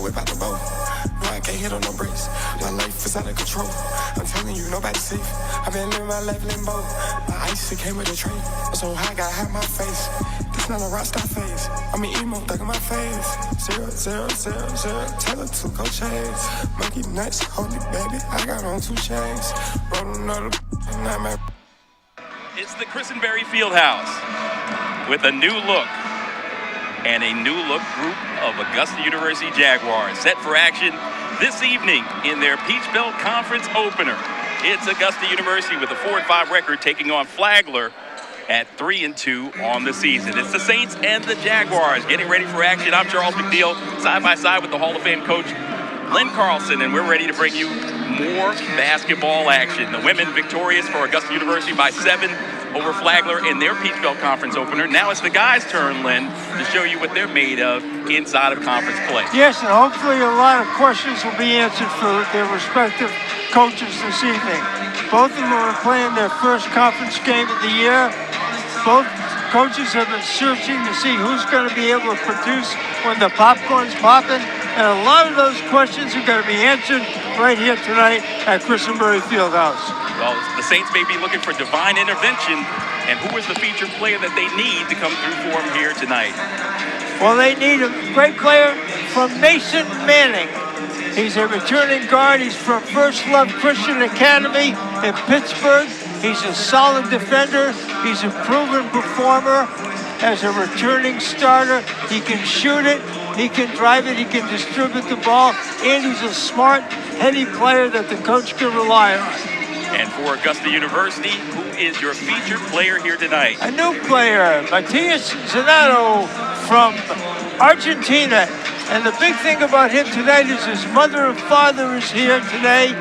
go whip out the bow. No, I can't hit on no brakes. My life is out of control. I'm telling you, nobody's safe. I've been living my life limbo. My ice, it came with a trait. I'm so high, got high my face. This not a rock star face. I'm an emo, thug in my face. 0, 0, 0, 0. Tell her to go chase. Monkey nuts, hold it, baby. I got on 2 chains. Rolling another and I'm at. It's the Christenberry Fieldhouse with a new look and a new look group of Augusta University Jaguars set for action this evening in their Peach Belt Conference opener. It's Augusta University with a 4-5 record taking on Flagler at 3-2 on the season. It's the Saints and the Jaguars getting ready for action. I'm Charles McNeil, side by side with the Hall of Fame coach Lynn Carlson, and we're ready to bring you more basketball action. The women victorious for Augusta University by 7 over Flagler in their Peach Belt Conference opener. Now it's the guys' turn, Lynn, to show you what they're made of inside of conference play. Yes, and hopefully a lot of questions will be answered for their respective coaches this evening. Both of them are playing their first conference game of the year. Both coaches have been searching to see who's going to be able to produce when the popcorn's popping. And a lot of those questions are going to be answered right here tonight at Christenberry Fieldhouse. Well, the Saints may be looking for divine intervention, and who is the featured player that they need to come through for them here tonight? Well, they need a great player from Mason Manning. He's a returning guard. He's from First Love Christian Academy in Pittsburgh. He's a solid defender. He's a proven performer as a returning starter. He can shoot it. He can drive it, he can distribute the ball, and he's a smart, heady player that the coach can rely on. And for Augusta University, who is your featured player here tonight? A new player, Matias Zanato from Argentina. And the big thing about him tonight is his mother and father is here today,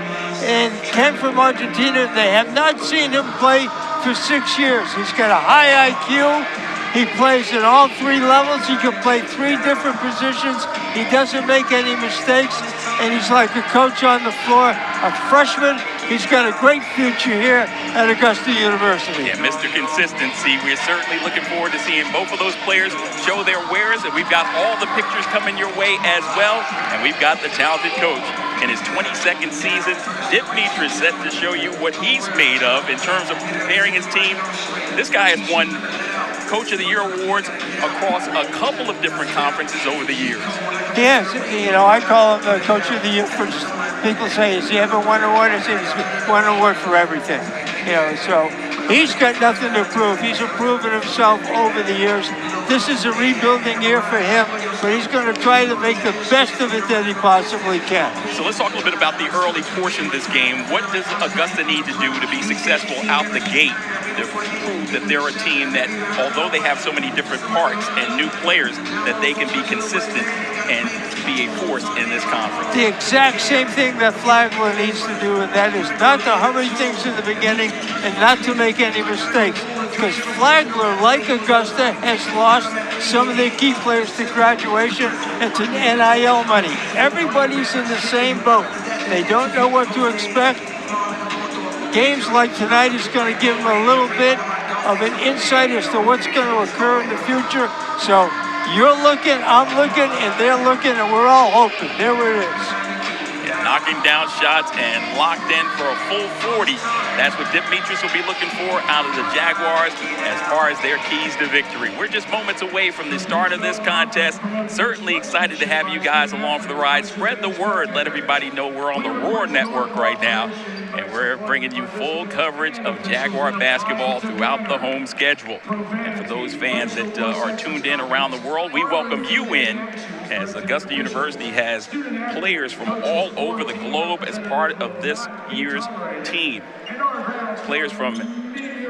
and Ken from Argentina. They have not seen him play for 6 years. He's got a high IQ. He plays at all 3 levels. He can play 3 different positions. He doesn't make any mistakes, and he's like a coach on the floor. A freshman. He's got a great future here at Augusta University. Yeah, Mr. Consistency. We're certainly looking forward to seeing both of those players show their wares, and we've got all the pictures coming your way as well, and we've got the talented coach in his 22nd season. Dip Mietrus set to show you what he's made of in terms of preparing his team. This guy has won Coach of the Year awards across a couple of different conferences over the years. Yes, you know, I call him the Coach of the Year for just, people say, has he ever won an award? I say he's won an award for everything. You know, so he's got nothing to prove. He's proven himself over the years. This is a rebuilding year for him, but he's going to try to make the best of it that he possibly can. So let's talk a little bit about the early portion of this game. What does Augusta need to do to be successful out the gate to prove that they're a team that, although they have so many different parts and new players, that they can be consistent and be a force in this conference? The exact same thing that Flagler needs to do, and that is not to hurry things in the beginning and not to make any mistakes. Because Flagler, like Augusta, has lost some of their key players to graduation and to NIL money. Everybody's in the same boat. They don't know what to expect. Games like tonight is going to give them a little bit of an insight as to what's going to occur in the future. So you're looking, I'm looking, and they're looking, and we're all hoping. There it is. Yeah, knocking down shots and locked in for a full 40. That's what Dip Mietrus will be looking for out of the Jaguars as far as their keys to victory. We're just moments away from the start of this contest. Certainly excited to have you guys along for the ride. Spread the word. Let everybody know we're on the Roar Network right now, and we're bringing you full coverage of Jaguar basketball throughout the home schedule. And for those fans that are tuned in around the world, we welcome you in, as Augusta University has players from all over the globe as part of this year's team. Players from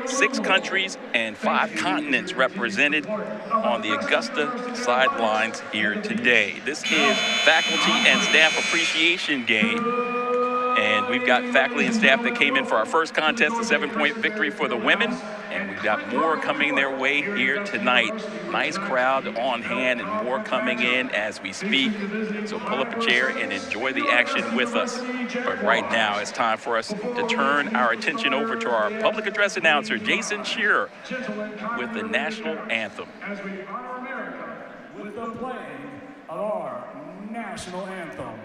6 countries and 5 continents represented on the Augusta sidelines here today. This is Faculty and Staff Appreciation Game. And we've got faculty and staff that came in for our first contest, a 7-point victory for the women. And we've got more coming their way here tonight. Nice crowd on hand and more coming in as we speak. So pull up a chair and enjoy the action with us. But right now, it's time for us to turn our attention over to our public address announcer, Jason Shearer, with the national anthem. As we honor America with the playing of our national anthem.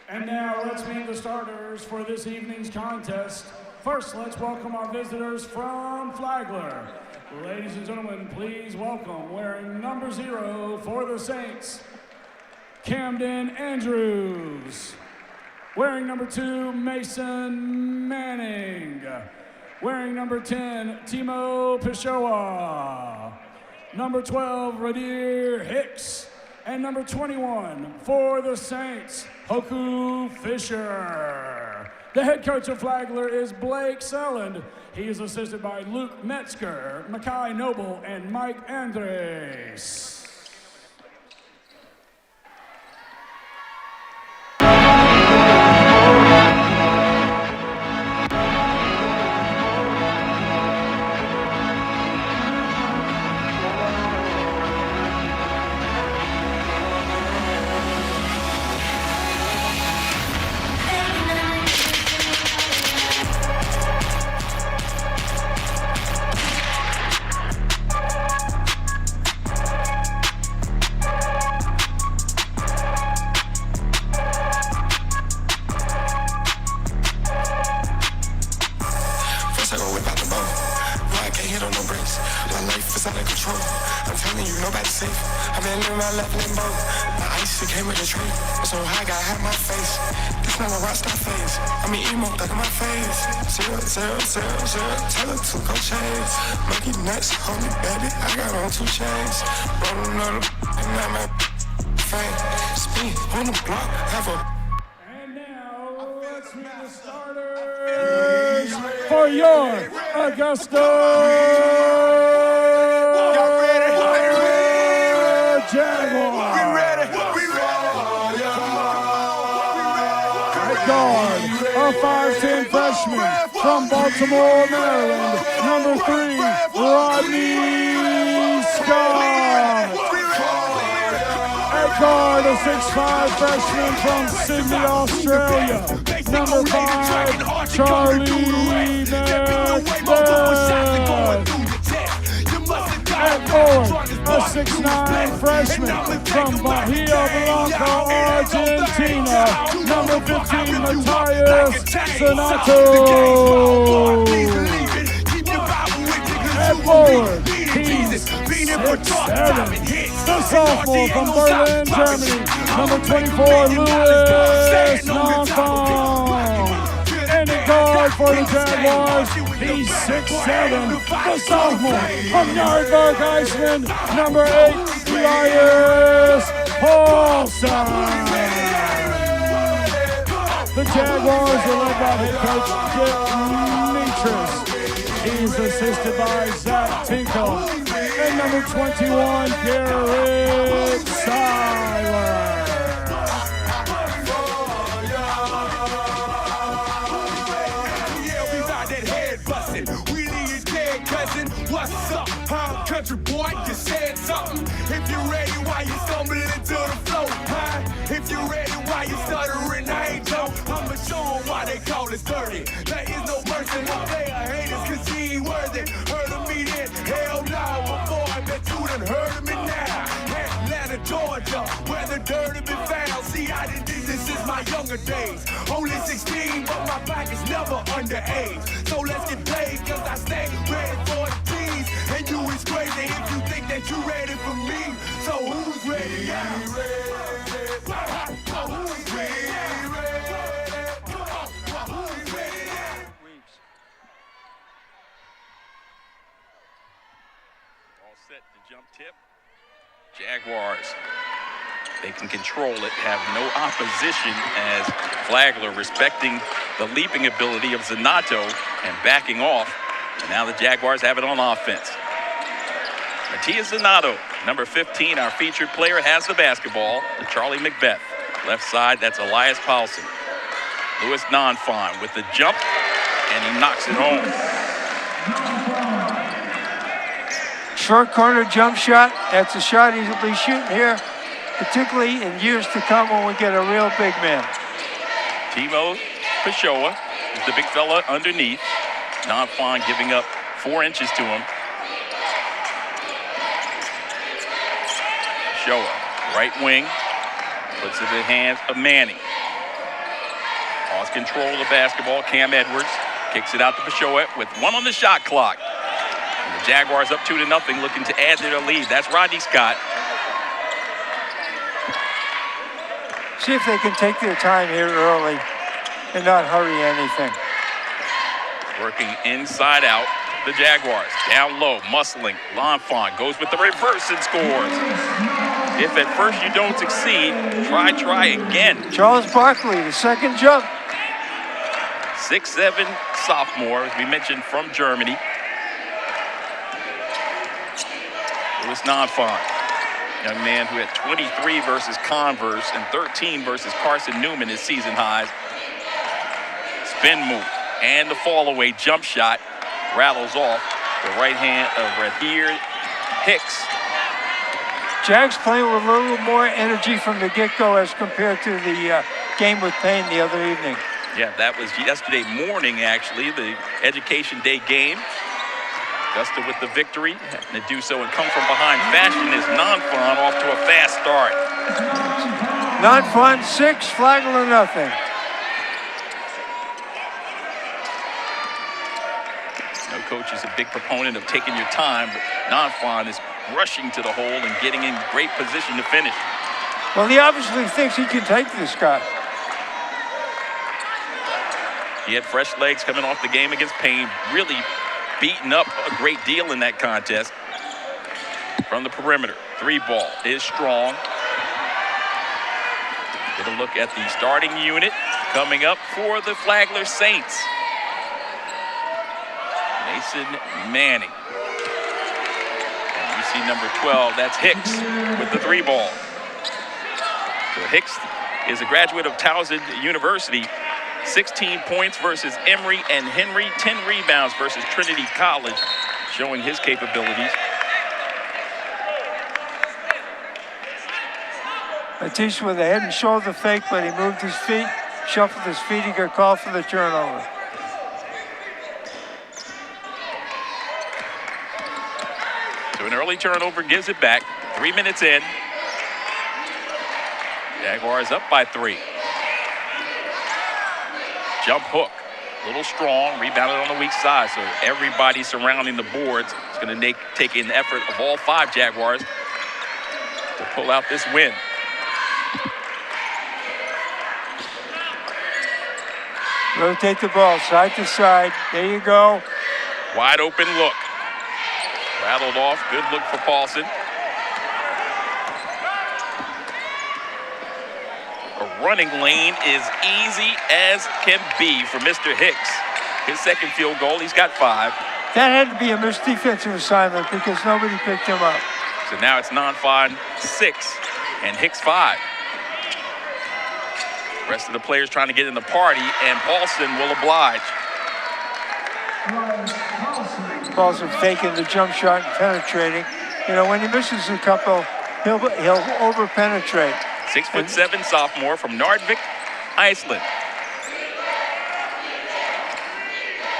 And now let's meet the starters for this evening's contest. First, let's welcome our visitors from Flagler. Ladies and gentlemen, please welcome, wearing number 0 for the Saints, Camden Andrews. Wearing number 2, Mason Manning. Wearing number 10, Timo Pishoa. Number 12, Radir Hicks. And number 21 for the Saints, Hoku Fisher. The head coach of Flagler is Blake Selland. He is assisted by Luke Metzger, Makai Noble, and Mike Andres. Tell her to go chase. Monkey nuts, homie, baby. I got on 2 chains. Roll another and I'm at fame. Spin on the block, have a. And now let's meet the starters for your Augusta Jaguars. At guard, a 5'10" freshman from Baltimore, Maryland, number 3, Rodney Scott. At guard, a 6'5" freshman from Sydney, Australia, number 5, Charlie Ned. At forward, a 6'9" freshman from Bahia Blanca, Argentina, number 15, Matthias Sonato. At forward, he's 6'7", the sophomore from Berlin, Germany, number 24, Louis Nonfong. And at guard for the Jaguars, he's 6'7", the sophomore from Yardburg, Iceland, number 8, Elias Paulson. The Jaguars are led by head coach Dick Metris. He's assisted by Zach Tinkle and number 21, Garrett Seiler. What's up, huh? Country boy, you said something. If you're ready, why you stumbling into the flow, huh? If you're ready, why you stuttering, I ain't Joe. I'ma show 'em why they call it dirty. There is no mercy, no player haters, cause he younger days. Only 16, but my back is never underage. So let's get paid, cause I stay ready for the G's. And you is crazy if you think that you ready for me. So who's ready? I'm ready. Who's ready? All set to jump tip. Jaguars, they can control it, have no opposition as Flagler respecting the leaping ability of Zanato and backing off. And now the Jaguars have it on offense. Matias Zanato, number 15, our featured player, has the basketball to Charlie Macbeth. Left side, that's Elias Paulson. Louis Nonfon with the jump, and he knocks it home. Short corner jump shot. That's a shot he'll be shooting here, particularly in years to come when we get a real big man. Timo Pessoa is the big fella underneath. Nonfon giving up 4 inches to him. Pessoa, right wing, puts it in the hands of Manning. Lost control of the basketball. Cam Edwards kicks it out to Pessoa with 1 on the shot clock. And the Jaguars up 2-0, looking to add to their lead. That's Rodney Scott. See if they can take their time here early and not hurry anything. Working inside out, the Jaguars. Down low, muscling. L'Enfant goes with the reverse and scores. If at first you don't succeed, try again. Charles Barkley, the second jump. 6'7" sophomore, as we mentioned, from Germany. Louis Nonfon, young man who had 23 versus Converse and 13 versus Carson Newman, his season highs. Spin move and the fall away jump shot rattles off the right hand of Rahir Hicks. Jags playing with a little more energy from the get-go as compared to the game with Payne the other evening. Yeah, that was yesterday morning, actually, the Education Day game. Augusta with the victory, and to do so and come from behind fashion is Nonfon off to a fast start. Nonfon 6, Flagler nothing. No coach is a big proponent of taking your time, but Nonfon is rushing to the hole and getting in great position to finish. Well, he obviously thinks he can take this guy. He had fresh legs coming off the game against Payne, really beaten up a great deal in that contest. From the perimeter, 3 ball is strong. Get a look at the starting unit coming up for the Flagler Saints. Mason Manning. And you see number 12, that's Hicks with the 3 ball. So Hicks is a graduate of Towson University. 16 points versus Emory and Henry, 10 rebounds versus Trinity College, showing his capabilities. Matisse with a head and shoulder fake, but he moved his feet, shuffled his feet, he got called for the turnover. So an early turnover gives it back. 3 minutes in. Jaguars up by 3. Jump hook, a little strong, rebounded on the weak side. So everybody surrounding the boards is going to take an effort of all 5 Jaguars to pull out this win. Rotate the ball side to side. There you go. Wide open look. Rattled off. Good look for Paulson. A running lane is easy as can be for Mr. Hicks. His second field goal, he's got 5. That had to be a missed defensive assignment because nobody picked him up. So now it's Nonfon 6 and Hicks 5. Rest of the players trying to get in the party, and Paulson will oblige. Paulson faking the jump shot and penetrating. You know, when he misses a couple, he'll over-penetrate. 6'7" sophomore from Nordvik, Iceland.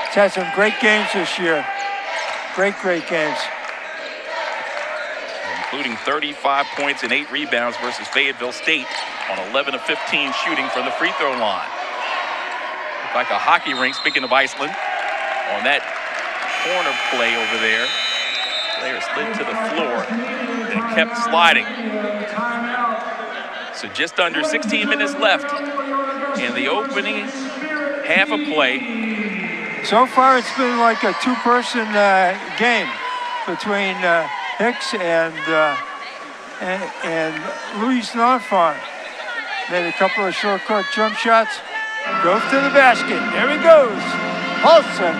He's had some great games this year. Great games. Including 35 points and 8 rebounds versus Fayetteville State on 11 of 15 shooting from the free throw line. Looked like a hockey rink, speaking of Iceland, on that corner play over there. Player slid to the floor and kept sliding. So just under 16 minutes left in the opening half of play. So far, it's been like a two-person game between Hicks and Louis Nonfarm. Made a couple of short court jump shots. Drove to the basket. There he goes. Paulson.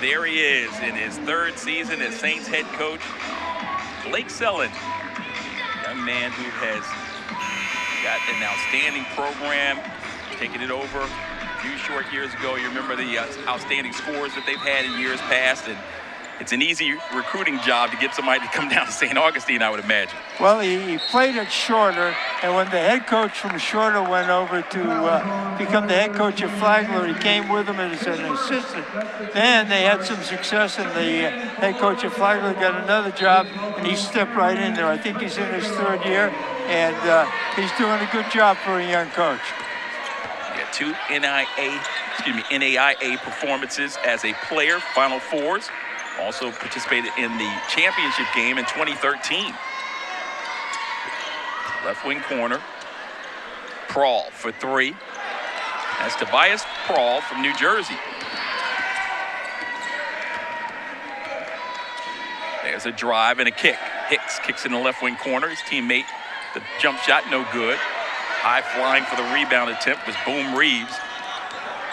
There he is in his third season as Saints head coach, Blake Selland, a young man who has got an outstanding program, taking it over a few short years ago. You remember the outstanding scores that they've had in years past, and it's an easy recruiting job to get somebody to come down to St. Augustine, I would imagine. Well, he played at Shorter, and when the head coach from Shorter went over to become the head coach of Flagler, he came with him as an assistant. Then they had some success, and the head coach of Flagler got another job, and he stepped right in there. I think he's in his third year, and he's doing a good job for a young coach. He got two NAIA performances as a player, Final Fours. Also participated in the championship game in 2013. Left wing corner. Prawl for three. That's Tobias Prawl from New Jersey. There's a drive and a kick. Hicks kicks in the left wing corner. His teammate, the jump shot, no good. High flying for the rebound attempt was Boom Reeves.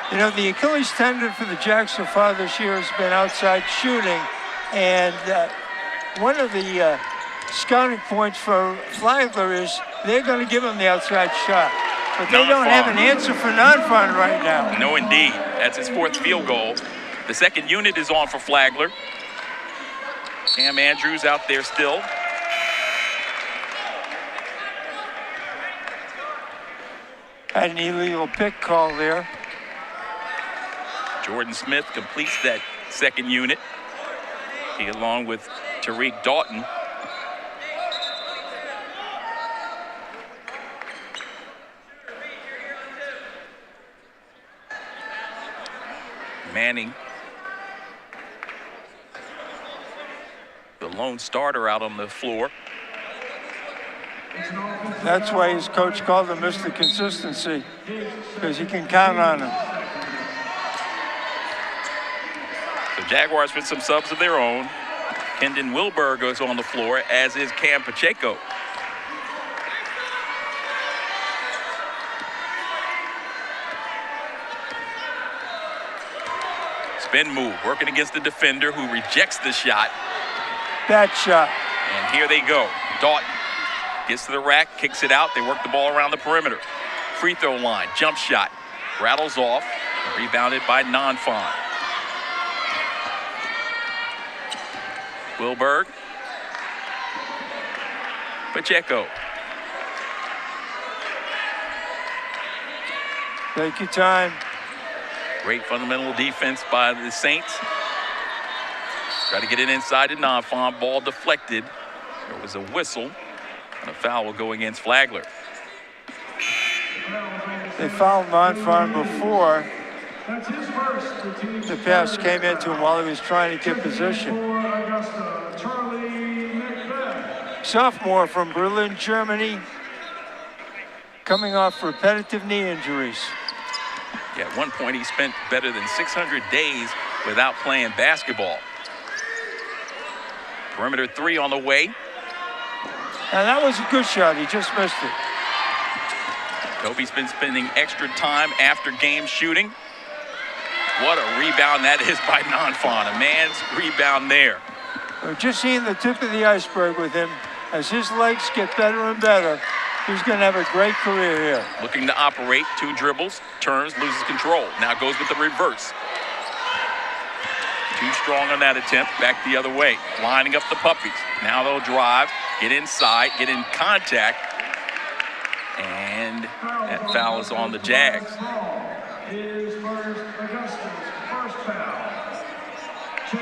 You know, the Achilles tendon for the Jacks so far this year has been outside shooting, and one of the scouting points for Flagler is they're going to give him the outside shot, but they don't have an answer for Nonfarm right now. No, indeed. That's his fourth field goal. The second unit is on for Flagler. Cam Andrews out there still. Had an illegal pick call there. Jordan Smith completes that second unit. He, along with Tariq Doughton. Manning, the lone starter out on the floor. That's why his coach called him Mr. Consistency, because you can count on him. The Jaguars with some subs of their own. Kendon Wilberg goes on the floor, as is Cam Pacheco. Spin move, working against the defender who rejects the shot. Bad shot. And here they go. Doughton gets to the rack, kicks it out. They work the ball around the perimeter. Free throw line, jump shot. Rattles off, rebounded by Nonfarm. Wilberg. Pacheco. Take your time. Great fundamental defense by the Saints. Try to get it inside to Nonfarm. Ball deflected. There was a whistle, and a foul will go against Flagler. They fouled Nonfarm before the pass came into him while he was trying to get position. Sophomore from Berlin, Germany, coming off repetitive knee injuries. Yeah, at one point he spent better than 600 days without playing basketball. Perimeter three on the way. And that was a good shot. He just missed it. Toby's been spending extra time after game shooting. What a rebound that is by Nonfon. A man's rebound there. We're just seeing the tip of the iceberg with him. As his legs get better and better, he's going to have a great career here. Looking to operate, 2 dribbles, turns, loses control. Now goes with the reverse. Too strong on that attempt, back the other way. Lining up the puppies. Now they'll drive, get inside, get in contact. And that foul is on the Jags.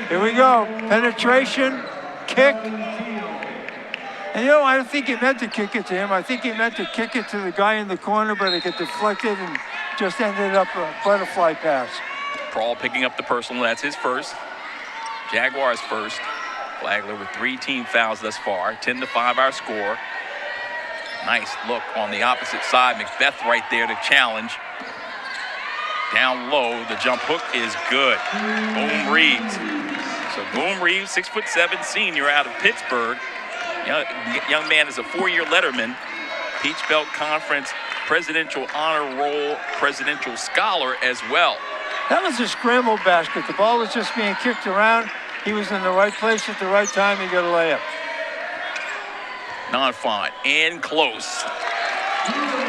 Here we go. Penetration, kick. And you know, I don't think he meant to kick it to him. I think he meant to kick it to the guy in the corner, but it got deflected and just ended up a butterfly pass. Prawl picking up the personal. That's his first. Jaguars first. Flagler with 3 team fouls thus far. 10-5 our score. Nice look on the opposite side. Macbeth right there to challenge. Down low, the jump hook is good. Boom Reeves. So Boom Reeves, 6'7" senior out of Pittsburgh. Young man is a 4-year letterman. Peach Belt Conference Presidential Honor Roll Presidential Scholar as well. That was a scramble basket. The ball was just being kicked around. He was in the right place at the right time. He got a layup. Nonfon in close.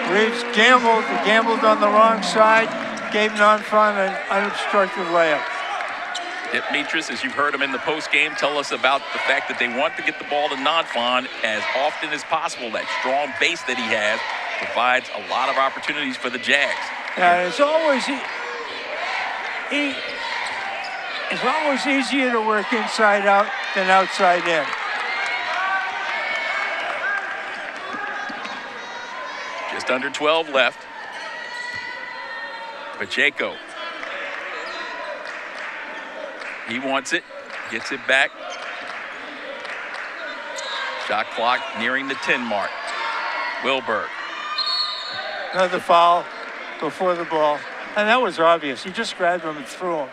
Reeves gambled. He gambled on the wrong side. Gave Nonfon an unobstructed layup. Demetrius, as you've heard him in the post-game, tell us about the fact that they want to get the ball to Nonfon as often as possible. That strong base that he has provides a lot of opportunities for the Jags. Yeah, it's always easier to work inside out than outside in. Just under 12 left. Pacheco. He wants it, gets it back. Shot clock nearing the 10 mark. Wilberg. Another foul before the ball. And that was obvious. He just grabbed him and threw him.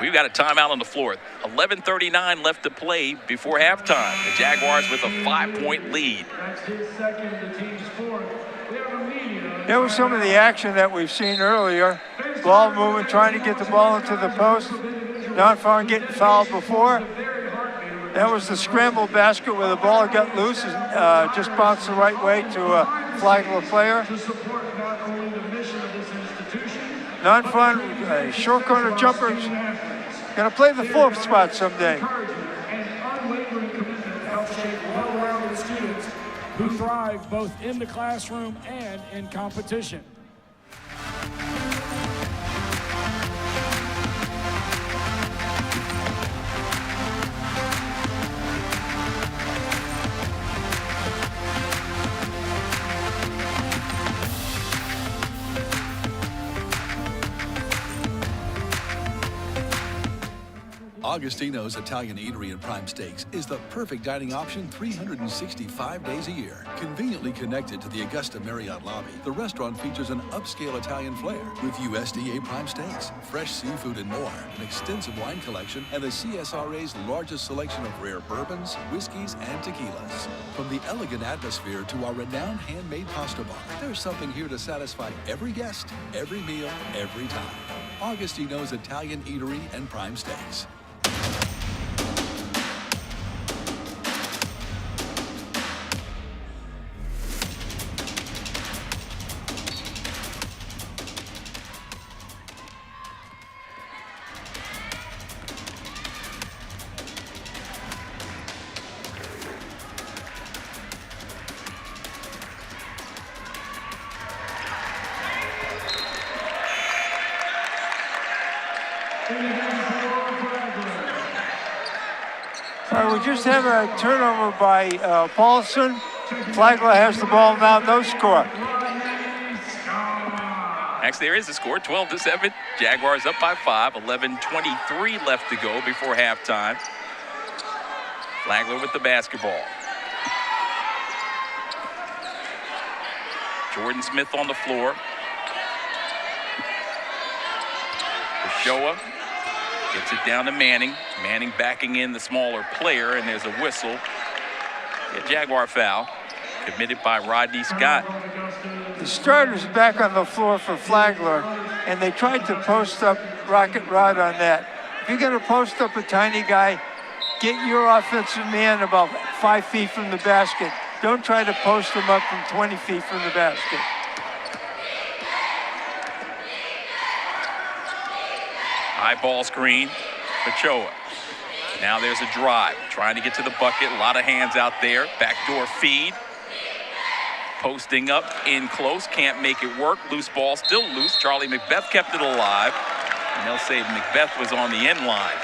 We've got a timeout on the floor. 11:39 left to play before halftime. The Jaguars with a 5-point lead. That's his second, the team's fourth. We have a media. There was some of the action that we've seen earlier. Ball moving, trying to get the ball into the post. Nonfon getting fouled before. That was the scramble basket where the ball got loose and just bounced the right way to a Flagler player. Nonfon, short corner jumpers. Gonna play the 4th spot someday. Well-rounded students who thrive both in the classroom and in competition. Augustino's Italian Eatery and Prime Steaks is the perfect dining option 365 days a year. Conveniently connected to the Augusta Marriott lobby, the restaurant features an upscale Italian flair with USDA Prime Steaks, fresh seafood and more, an extensive wine collection, and the CSRA's largest selection of rare bourbons, whiskeys, and tequilas. From the elegant atmosphere to our renowned handmade pasta bar, there's something here to satisfy every guest, every meal, every time. Augustino's Italian Eatery and Prime Steaks. We just have a turnover by Paulson. Flagler has the ball now, no score. Actually, there is a score, 12-7. Jaguars up by 5, 11:23 left to go before halftime. Flagler with the basketball. Jordan Smith on the floor. Showa Gets it down to Manning. Manning backing in the smaller player, and there's a whistle. A Jaguar foul committed by Rodney Scott. The starter's back on the floor for Flagler, and they tried to post up Rocket Rod on that. If you're going to post up a tiny guy, get your offensive man about 5 feet from the basket. Don't try to post him up from 20 feet from the basket. High ball screen, Ochoa. Now there's a drive, trying to get to the bucket. A lot of hands out there. Backdoor feed. Posting up in close, can't make it work. Loose ball, still loose. Charlie McBeth kept it alive. And they'll say McBeth was on the end line.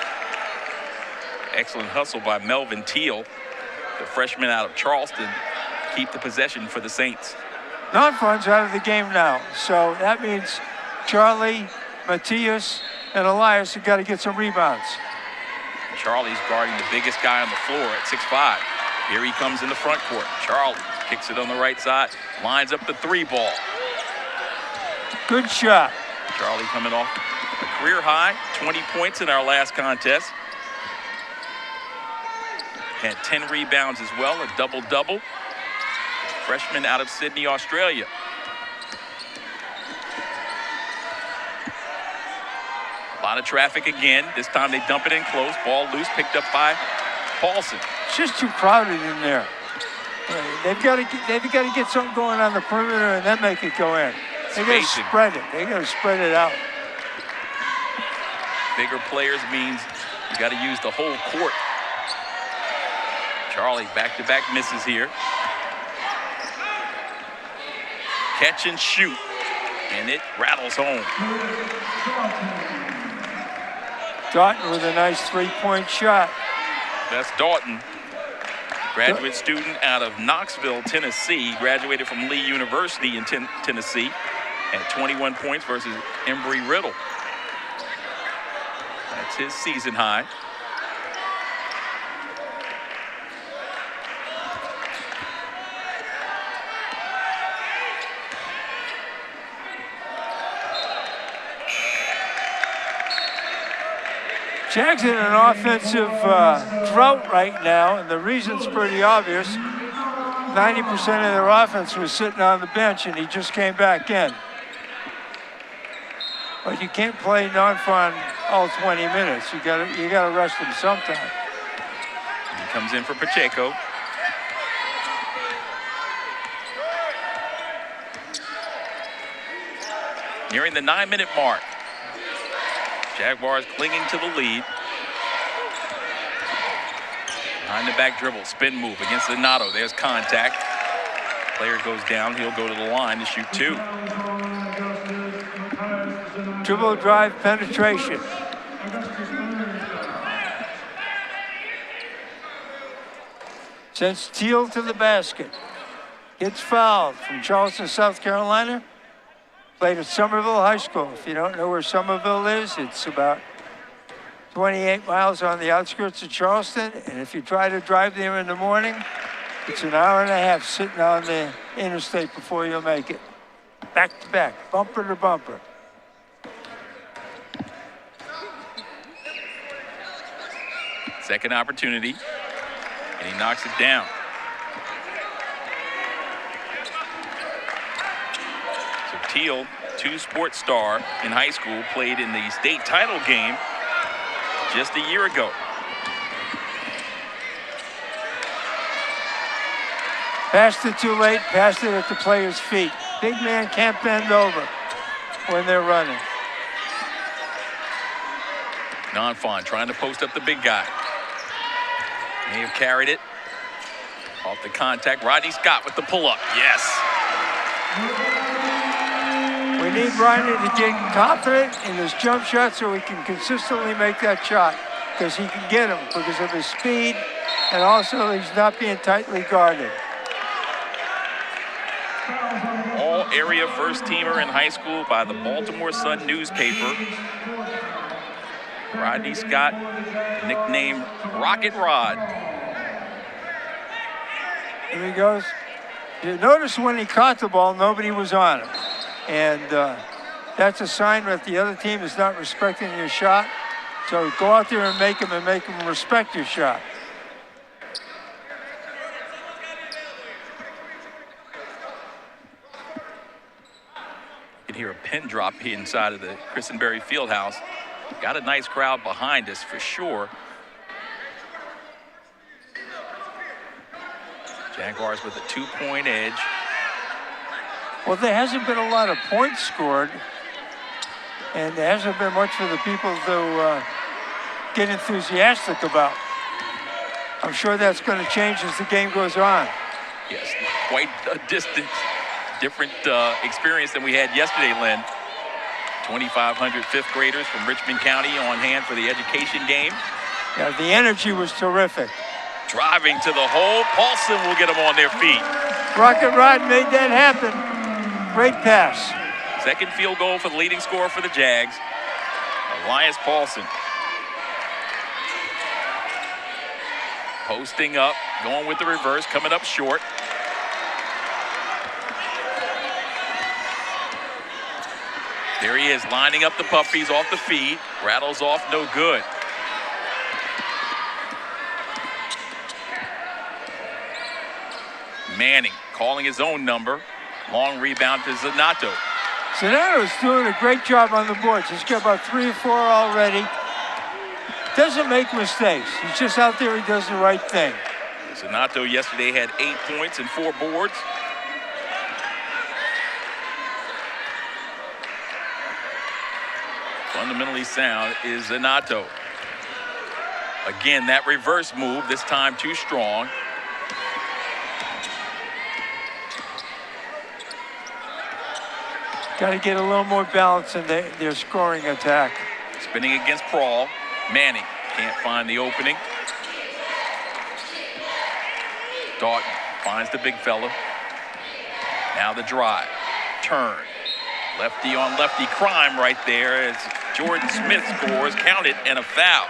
Excellent hustle by Melvin Teal, the freshman out of Charleston, keep the possession for the Saints. Non-fun's out of the game now, so that means Charlie, Matias, and Elias have got to get some rebounds. Charlie's guarding the biggest guy on the floor at 6'5". Here he comes in the front court. Charlie kicks it on the right side, lines up the 3 ball. Good shot. Charlie coming off a career high, 20 points in our last contest. Had 10 rebounds as well, a double-double. Freshman out of Sydney, Australia. A lot of traffic again. This time they dump it in close. Ball loose, picked up by Paulson. It's just too crowded in there. They've got to get something going on the perimeter and then make it go in. They got to spread it. They got to spread it out. Bigger players means you got to use the whole court. Charlie back-to-back misses here. Catch and shoot, and it rattles home. Doughton with a nice 3-point shot. That's Doughton, graduate student out of Knoxville, Tennessee, graduated from Lee University in Tennessee, at 21 points versus Embry-Riddle. That's his season high. Jags in an offensive drought right now, and the reason's pretty obvious. 90% of their offense was sitting on the bench, and he just came back in. But you can't play non-fun all 20 minutes. You gotta rest him sometime. He comes in for Pacheco. Nearing the 9-minute mark. Jaguars clinging to the lead. Behind the back dribble, spin move against Donato. There's contact. Player goes down. He'll go to the line to shoot 2. Dribble drive penetration. Sends Teal to the basket. Gets fouled from Charleston, South Carolina. Played at Somerville High School. If you don't know where Somerville is, it's about 28 miles on the outskirts of Charleston. And if you try to drive there in the morning, it's an hour and a half sitting on the interstate before you'll make it. Back to back, bumper to bumper. Second opportunity, and he knocks it down. So Teal, 2-sport star in high school, played in the state title game just a year ago. Passed it too late, passed it at the player's feet. Big man can't bend over when they're running. Non-Fon trying to post up the big guy. May have carried it. Off the contact, Rodney Scott with the pull-up. Yes. We need Rodney to get confident in his jump shot so he can consistently make that shot, because he can get them because of his speed, and also he's not being tightly guarded. All-area first-teamer in high school by the Baltimore Sun newspaper. Rodney Scott, nicknamed Rocket Rod. Here he goes. You notice when he caught the ball, nobody was on him. And that's a sign that the other team is not respecting your shot. So go out there and make them respect your shot. You can hear a pin drop inside of the Christenberry Fieldhouse. Got a nice crowd behind us for sure. Jaguars with a 2-point edge. Well, there hasn't been a lot of points scored, and there hasn't been much for the people to get enthusiastic about. I'm sure that's going to change as the game goes on. Yes, quite a different experience than we had yesterday, Lynn. 2,500 fifth graders from Richmond County on hand for the education game. Yeah, the energy was terrific. Driving to the hole, Paulson will get them on their feet. Rocket Rod made that happen. Great pass. Second field goal for the leading scorer for the Jags, Elias Paulson. Posting up, going with the reverse, coming up short. There he is, lining up the puppies off the feed. Rattles off, no good. Manning calling his own number. Long rebound to Zanato. Zanato's doing a great job on the boards. He's got about 3 or 4 already. Doesn't make mistakes. He's just out there, he does the right thing. Zanato yesterday had 8 points and 4 boards. Fundamentally sound is Zanato. Again, that reverse move, this time too strong. Got to get a little more balance in their scoring attack. Spinning against Prawl. Manning can't find the opening. Dalton finds the big fella. Now the drive. Turn. Lefty on lefty crime right there as Jordan Smith scores. Counted and a foul.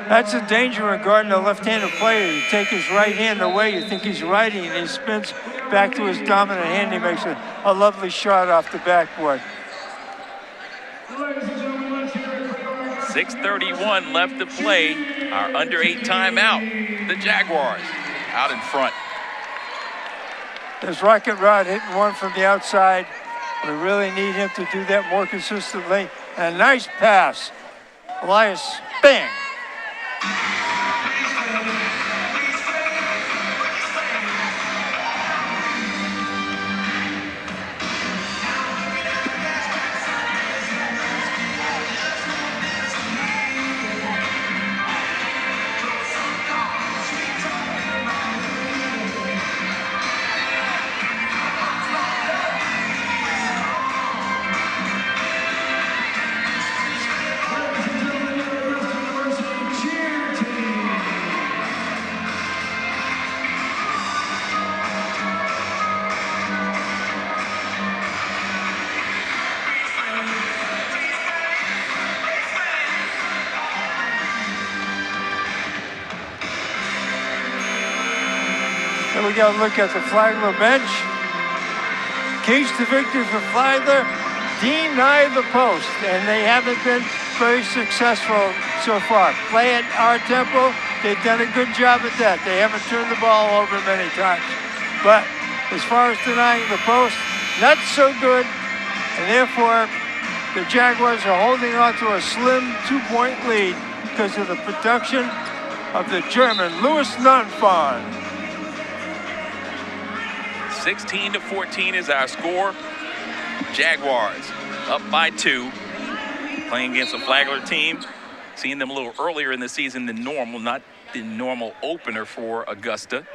That's a danger in guarding a left-handed player. You take his right hand away, you think he's righty, and he spins back to his dominant hand. He makes a lovely shot off the backboard. 6:31 left to play. Our under 8 timeout. The Jaguars out in front. There's Rocket Rod hitting one from the outside. We really need him to do that more consistently. And a nice pass. Elias, bang. We got to look at the Flagler bench. Keys to victory for Flagler, deny the post, and they haven't been very successful so far. Play at our tempo, they've done a good job at that. They haven't turned the ball over many times. But as far as denying the post, not so good, and therefore the Jaguars are holding on to a slim 2-point lead because of the production of the German Louis Nunfon. 16-14 is our score. Jaguars up by 2. Playing against a Flagler team. Seeing them a little earlier in the season than normal. Not the normal opener for Augusta.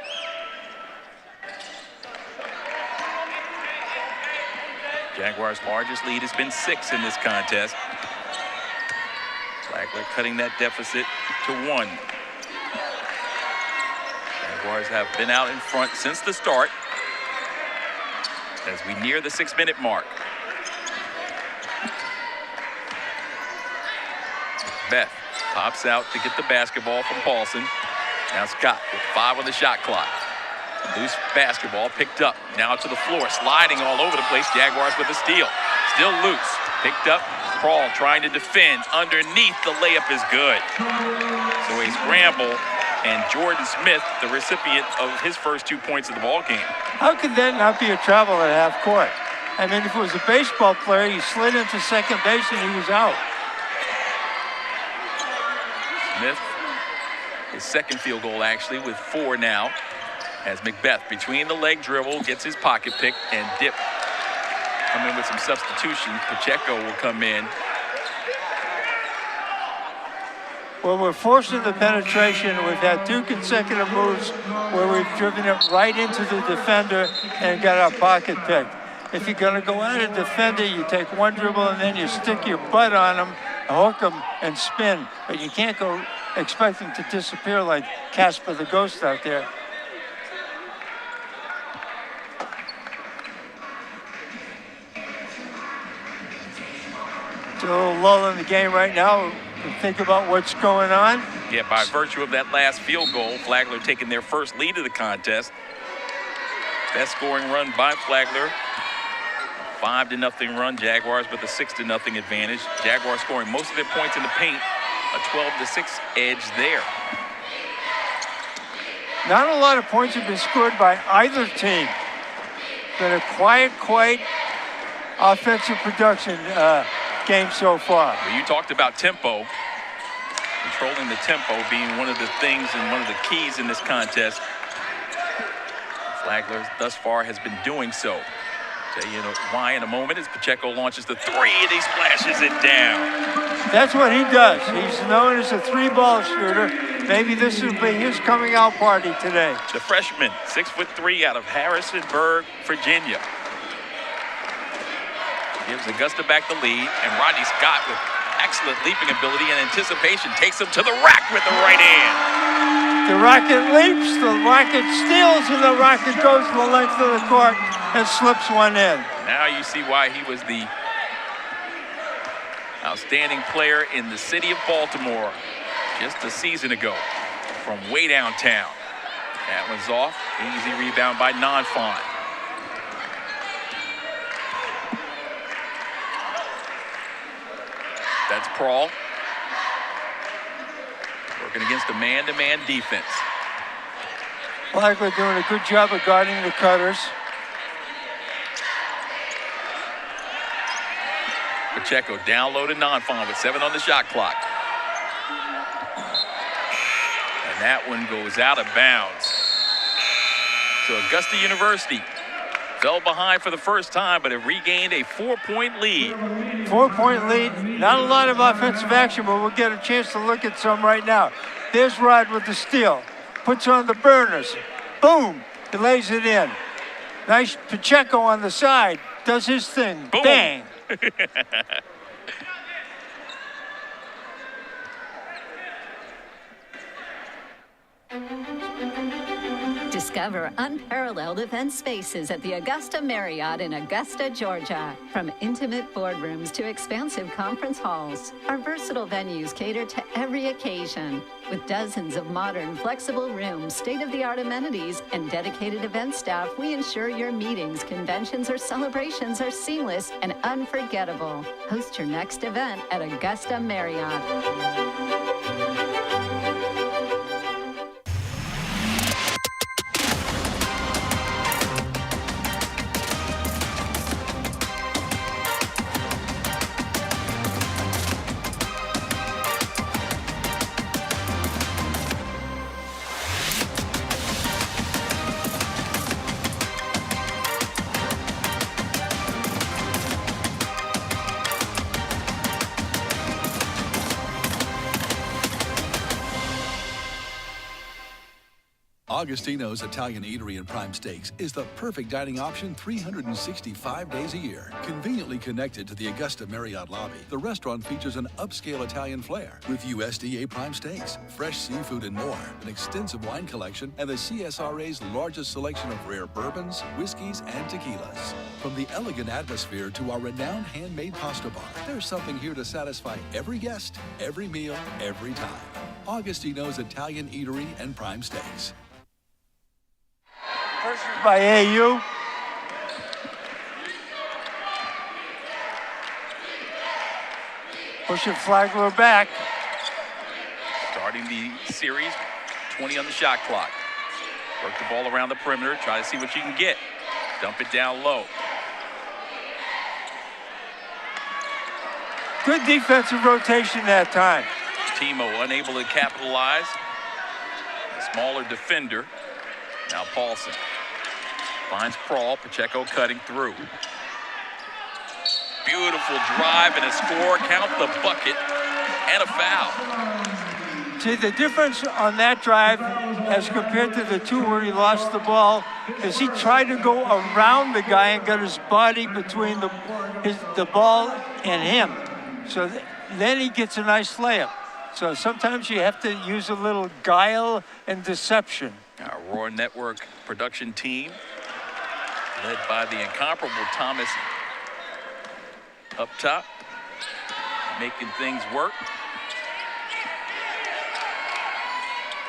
Jaguars' largest lead has been 6 in this contest. Flagler cutting that deficit to 1. Jaguars have been out in front since the start. As we near the 6-minute mark. Beth pops out to get the basketball from Paulson. Now Scott with 5 on the shot clock. Loose basketball picked up. Now to the floor, sliding all over the place. Jaguars with a steal. Still loose. Picked up, Crawl trying to defend. Underneath, the layup is good. So a scramble, and Jordan Smith, the recipient of his first 2 points of the ball game. How could that not be a travel at half court? I mean, if it was a baseball player, he slid into second base and he was out. Smith, his second field goal actually, with 4 now. As Macbeth, between the leg dribble, gets his pocket pick, and Dip come in with some substitutions. Pacheco will come in. Well, we're forcing the penetration. We've had 2 consecutive moves where we've driven it right into the defender and got our pocket picked. If you're going to go at a defender, you take 1 dribble and then you stick your butt on them, hook them, and spin. But you can't go expecting to disappear like Casper the Ghost out there. It's a little lull in the game right now. Think about what's going on. Yeah, by virtue of that last field goal, Flagler taking their first lead of the contest. Best scoring run by Flagler. 5-0 run. Jaguars with a 6-0 advantage. Jaguars scoring most of their points in the paint. A 12-6 edge there. Not a lot of points have been scored by either team. Been a quiet offensive production game so far. Well, you talked about tempo. Controlling the tempo being one of the things and one of the keys in this contest. Flagler thus far has been doing so. Tell you why in a moment as Pacheco launches the 3 and he splashes it down. That's what he does. He's known as a 3-ball shooter. Maybe this will be his coming out party today. The freshman, 6'3" out of Harrisonburg, Virginia. Gives Augusta back the lead, and Rodney Scott with excellent leaping ability and anticipation takes him to the rack with the right hand. The Rocket leaps, the Rocket steals, and the Rocket goes the length of the court and slips one in. Now you see why he was the outstanding player in the city of Baltimore just a season ago from way downtown. That one's off. Easy rebound by Nonfon. That's Prawl. Working against a man-to-man defense. Flagler doing a good job of guarding the cutters. Pacheco down low to Nonfon with 7 on the shot clock. And that one goes out of bounds. So Augusta University fell behind for the first time, but have regained a 4-point lead. 4-point lead. Not a lot of offensive action, but we'll get a chance to look at some right now. There's Rod with the steal. Puts on the burners. Boom! He lays it in. Nice Pacheco on the side. Does his thing. Boom. Bang! Discover unparalleled event spaces at the Augusta Marriott in Augusta, Georgia. From intimate boardrooms to expansive conference halls, our versatile venues cater to every occasion. With dozens of modern, flexible rooms, state-of-the-art amenities, and dedicated event staff, we ensure your meetings, conventions, or celebrations are seamless and unforgettable. Host your next event at Augusta Marriott. Augustino's Italian Eatery and Prime Steaks is the perfect dining option 365 days a year. Conveniently connected to the Augusta Marriott lobby, the restaurant features an upscale Italian flair with USDA Prime Steaks, fresh seafood and more, an extensive wine collection, and the CSRA's largest selection of rare bourbons, whiskeys, and tequilas. From the elegant atmosphere to our renowned handmade pasta bar, there's something here to satisfy every guest, every meal, every time. Augustino's Italian Eatery and Prime Steaks. First by AU. Pushing Flagler back. Starting the series, 20 on the shot clock. Work the ball around the perimeter, try to see what you can get. Dump it down low. Good defensive rotation that time. Timo unable to capitalize. A smaller defender. Now Paulson finds Prawl. Pacheco cutting through. Beautiful drive and a score. Count the bucket and a foul. See, the difference on that drive as compared to the two where he lost the ball is he tried to go around the guy and got his body between the ball and him. So then he gets a nice layup. So sometimes you have to use a little guile and deception. Our Roar Network production team, led by the incomparable Thomas up top, making things work.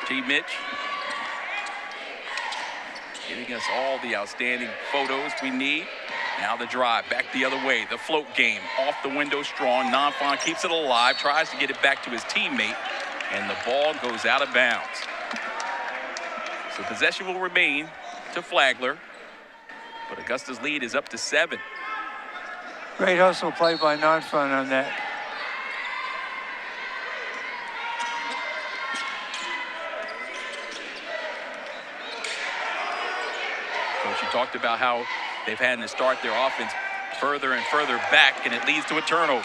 T-Mitch giving us all the outstanding photos we need. Now the drive, back the other way. The float game, off the window strong. Nanfan keeps it alive, tries to get it back to his teammate, and the ball goes out of bounds. So possession will remain to Flagler, but Augusta's lead is up to 7. Great hustle play by Nanfan on that. Coach, you talked about how they've had to start their offense further and further back, and it leads to a turnover.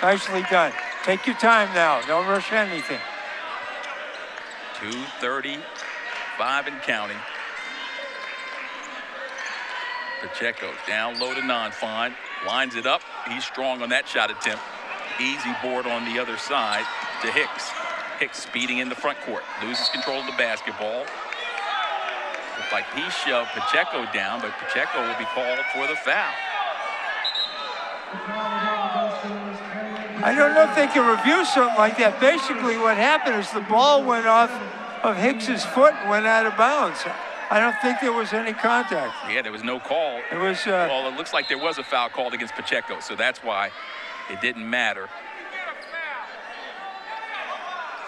Nicely done. Take your time now. Don't rush anything. 2:35 and counting. Pacheco down low to Nanfan. Lines it up. He's strong on that shot attempt. Easy board on the other side to Hicks. Hicks speeding in the front court. Loses control of the basketball. Looks like he shoved Pacheco down, but Pacheco will be called for the foul. I don't know if they can review something like that. Basically what happened is the ball went off of Hicks's foot and went out of bounds. I don't think there was any contact. Yeah, there was no call. It was. Well, it looks like there was a foul called against Pacheco, so that's why it didn't matter.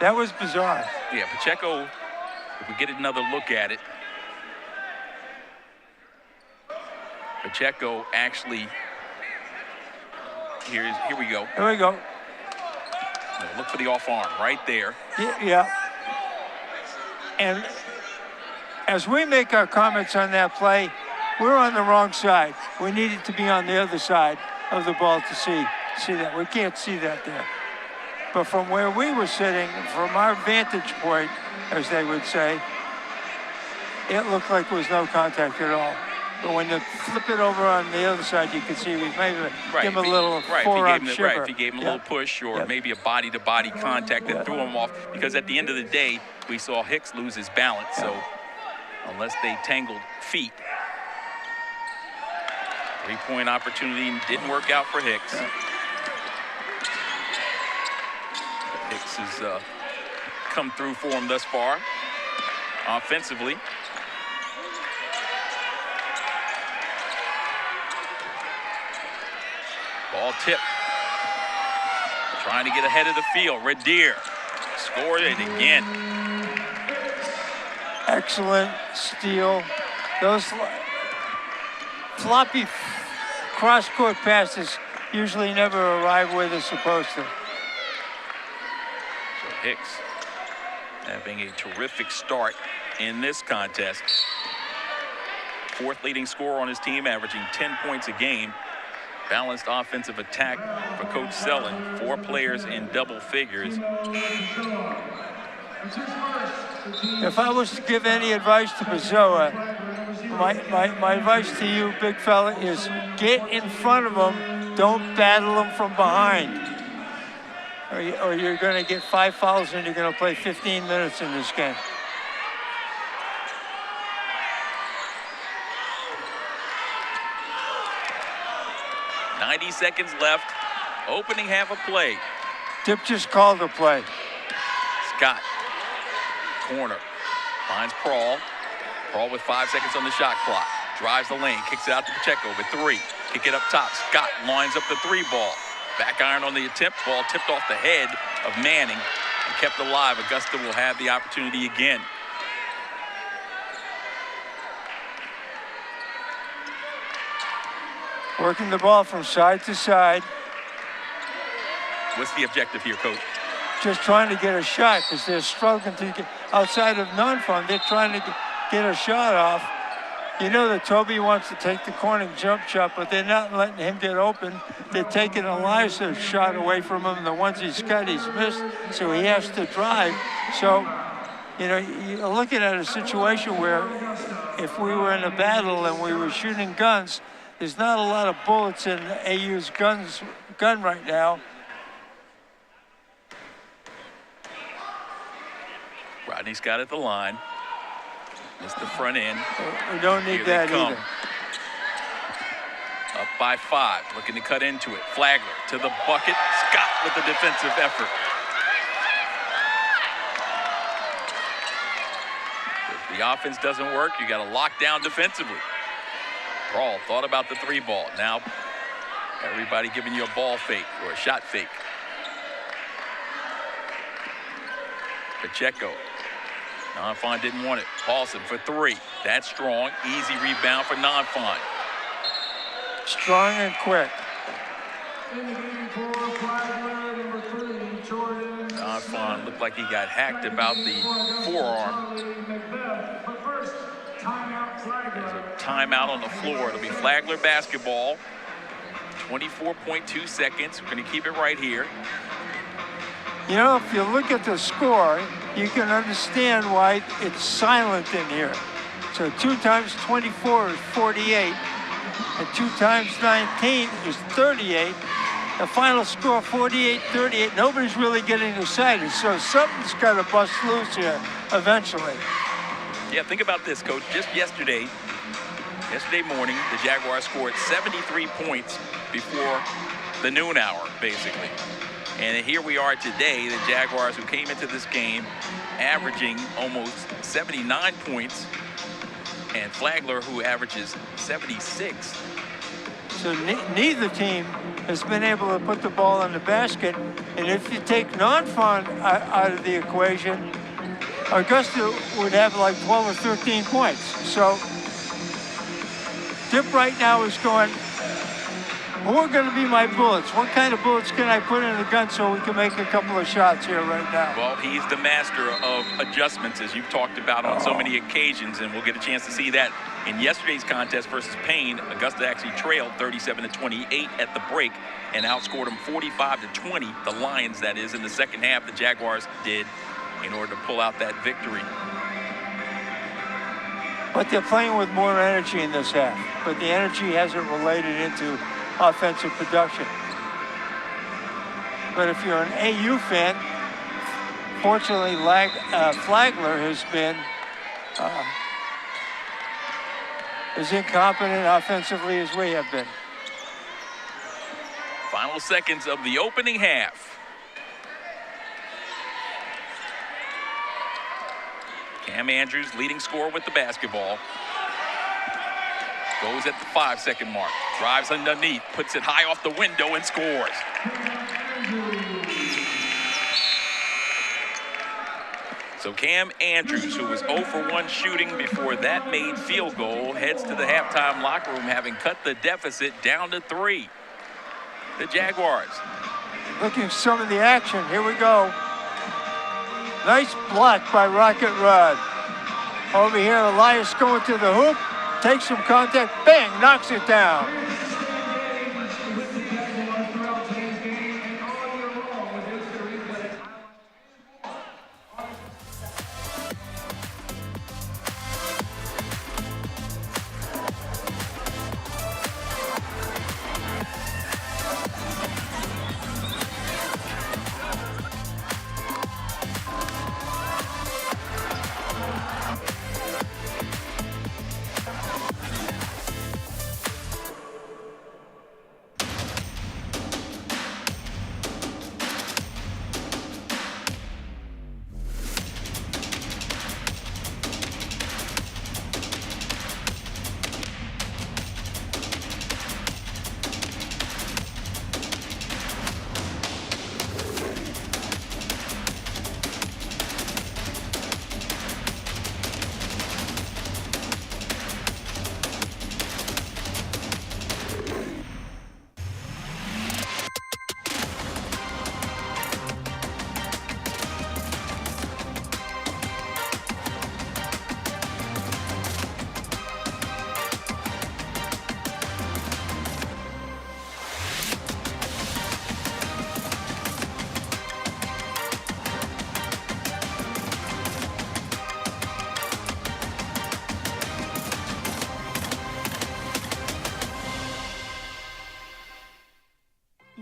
That was bizarre. Yeah, Pacheco, if we get another look at it, Pacheco actually, here we go. Here we go. Look for the off arm right there. Yeah. And as we make our comments on that play, we're on the wrong side. We needed to be on the other side of the ball to see that. We can't see that there. But from where we were sitting, from our vantage point, as they would say, it looked like there was no contact at all. But when you flip it over on the other side, you can see we maybe give him a little forearm shiver. Right, if you gave him a little push or maybe a body-to-body contact that threw him off. Because at the end of the day, we saw Hicks lose his balance. So unless they tangled feet, three-point opportunity didn't work out for Hicks. Hicks has come through for him thus far offensively. Ball tip. Trying to get ahead of the field. Redier scored it again. Excellent steal. Those floppy cross-court passes usually never arrive where they're supposed to. So Hicks having a terrific start in this contest. Fourth leading scorer on his team, averaging 10 points a game. Balanced offensive attack for Coach Selland. 4 players in double figures. If I was to give any advice to Bazoa, my advice to you, big fella, is get in front of them. Don't battle them from behind. Or you're going to get 5 fouls and you're going to play 15 minutes in this game. Seconds left. Opening half of play. Tip just called the play. Scott. Corner. Finds Prawl. Prawl with 5 seconds on the shot clock. Drives the lane. Kicks it out to Pacheco with 3. Kick it up top. Scott lines up the 3 ball. Back iron on the attempt. Ball tipped off the head of Manning and kept alive. Augusta will have the opportunity again. Working the ball from side to side. What's the objective here, Coach? Just trying to get a shot because they're struggling to get outside of non-fun. They're trying to get a shot off. You know that Toby wants to take the corner jump shot, but they're not letting him get open. They're taking Eliza's shot away from him. The ones he's got, he's missed, so he has to drive. So, you know, you're looking at a situation where if we were in a battle and we were shooting guns, there's not a lot of bullets in AU's gun right now. Rodney's got it at the line. It's the front end. We don't need that either. Up by 5, looking to cut into it. Flagler to the bucket. Scott with the defensive effort. If the offense doesn't work, you got to lock down defensively. Brawl thought about the 3-ball. Now everybody giving you a ball fake or a shot fake. Pacheco. Nonfon didn't want it. Paulson for 3. That's strong. Easy rebound for Nonfon. Strong and quick. Nonfon looked like he got hacked about the forearm. There's a timeout on the floor. It'll be Flagler basketball. 24.2 seconds. We're going to keep it right here. You know, if you look at the score, you can understand why it's silent in here. So 2 times 24 is 48, and 2 times 19 is 38. The final score, 48-38. Nobody's really getting excited, so something's got to bust loose here eventually. Yeah, think about this, Coach. Just yesterday morning, the Jaguars scored 73 points before the noon hour, basically. And here we are today, the Jaguars who came into this game averaging almost 79 points, and Flagler who averages 76. So neither team has been able to put the ball in the basket, and if you take Nonfon out of the equation, Augusta would have like 12 or 13 points. So Dip right now is going, who are going to be my bullets? What kind of bullets can I put in the gun so we can make a couple of shots here right now? Well, he's the master of adjustments, as you've talked about on so many occasions, and we'll get a chance to see that in yesterday's contest versus Payne. Augusta actually trailed 37-28 at the break and outscored them 45-20, the Lions, that is, in the second half. The Jaguars did in order to pull out that victory. But they're playing with more energy in this half, but the energy hasn't related into offensive production. But if you're an AU fan, fortunately, Flagler has been as incompetent offensively as we have been. Final seconds of the opening half. Cam Andrews, leading scorer with the basketball. Goes at the 5-second mark. Drives underneath, puts it high off the window and scores. So Cam Andrews, who was 0 for 1 shooting before that made field goal, heads to the halftime locker room having cut the deficit down to 3. The Jaguars. Looking at some of the action. Here we go. Nice block by Rocket Rod. Over here, Elias going to the hoop. Takes some contact. Bang! Knocks it down.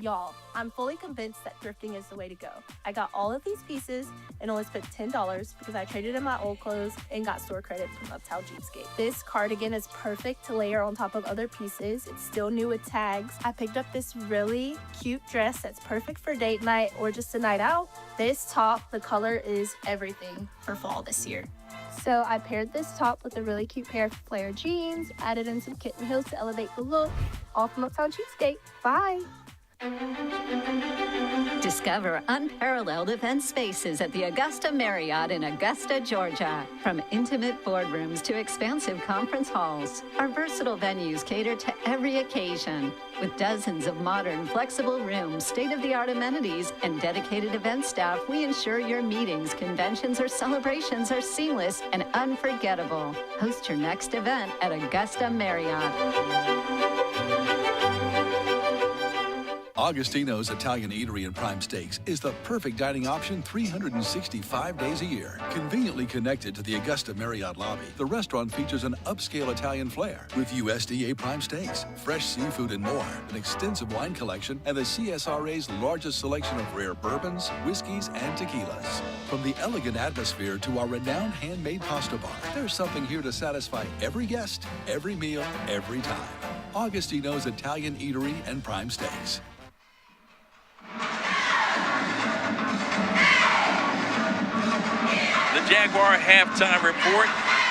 Y'all, I'm fully convinced that thrifting is the way to go. I got all of these pieces and only spent $10 because I traded in my old clothes and got store credit from Uptown Cheapskate. This cardigan is perfect to layer on top of other pieces. It's still new with tags. I picked up this really cute dress that's perfect for date night or just a night out. This top, the color is everything for fall this year. So I paired this top with a really cute pair of flare jeans, added in some kitten heels to elevate the look. All from Uptown Cheapskate. Bye! Discover unparalleled event spaces at the Augusta Marriott in Augusta, Georgia. From intimate boardrooms to expansive conference halls, our versatile venues cater to every occasion. With dozens of modern, flexible rooms, state-of-the-art amenities, and dedicated event staff, we ensure your meetings, conventions, or celebrations are seamless and unforgettable. Host your next event at Augusta Marriott. Augustino's Italian Eatery and Prime Steaks is the perfect dining option 365 days a year. Conveniently connected to the Augusta Marriott lobby, the restaurant features an upscale Italian flair with USDA Prime Steaks, fresh seafood and more, an extensive wine collection, and the CSRA's largest selection of rare bourbons, whiskeys, and tequilas. From the elegant atmosphere to our renowned handmade pasta bar, there's something here to satisfy every guest, every meal, every time. Augustino's Italian Eatery and Prime Steaks. The Jaguar halftime report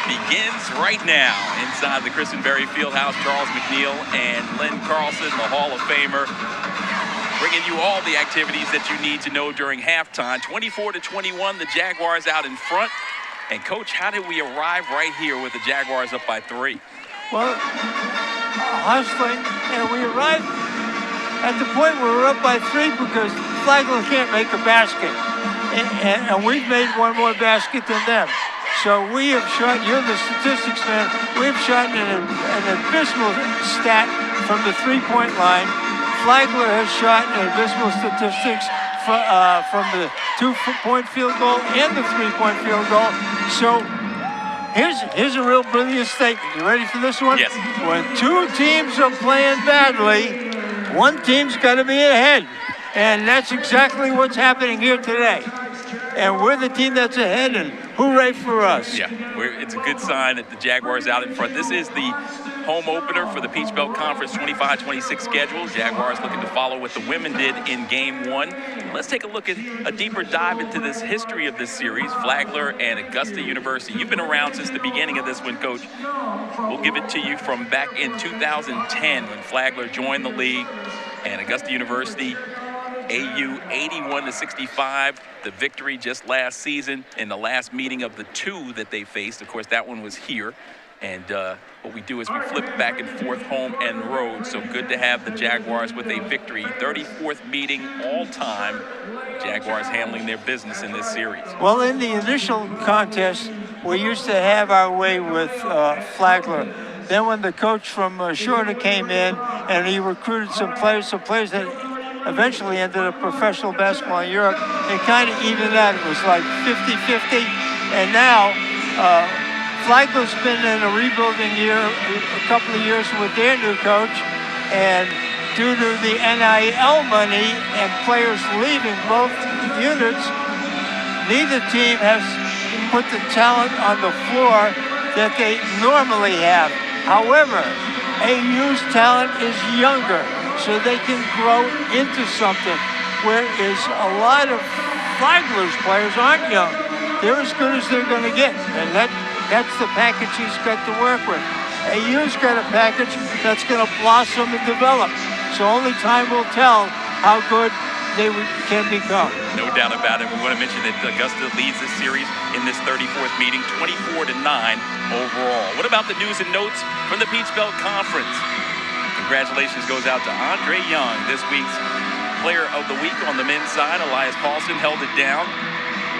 begins right now inside the Kristen Berry Fieldhouse. Charles McNeil and Len Carlson, the Hall of Famer, bringing you all the activities that you need to know during halftime. 24-21, the Jaguars out in front. And Coach, how did we arrive right here with the Jaguars up by 3? Well, hustling, and we arrived at the point where we're up by 3 because Flagler can't make a basket. And we've made one more basket than them. So we have shot, you're the statistics man, we've shot an abysmal stat from the three-point line. Flagler has shot an abysmal statistics from the two-point field goal and the three-point field goal. So here's a real brilliant statement. You ready for this one? Yes. When two teams are playing badly, one team's got to be ahead. And that's exactly what's happening here today. And we're the team that's ahead, and hooray for us. Yeah, it's a good sign that the Jaguars out in front. This is the home opener for the Peach Belt Conference 25-26 schedule. Jaguars looking to follow what the women did in Game 1. Let's take a look at a deeper dive into this history of this series, Flagler and Augusta University. You've been around since the beginning of this one, Coach. We'll give it to you from back in 2010 when Flagler joined the league, and Augusta University AU 81-65, the victory just last season in the last meeting of the two that they faced. Of course, that one was here. And what we do is we flip back and forth home and road. So good to have the Jaguars with a victory. 34th meeting all time. Jaguars handling their business in this series. Well, in the initial contest, we used to have our way with Flagler. Then when the coach from Shorter came in and he recruited some players that eventually ended up professional basketball in Europe, it kind of evened out. It was like 50-50. And now Flagler's been in a rebuilding year, a couple of years with their new coach. And due to the NIL money and players leaving both units, neither team has put the talent on the floor that they normally have. However, AU's talent is younger, so they can grow into something, whereas a lot of Flagler's players aren't young. They're as good as they're going to get, and that's the package he's got to work with. AU's got a package that's going to blossom and develop, so only time will tell how good they can become. No doubt about it. We want to mention that Augusta leads this series in this 34th meeting, 24-9 overall. What about the news and notes from the Peach Belt Conference? Congratulations goes out to Andre Young, this week's Player of the Week on the men's side. Elias Paulson held it down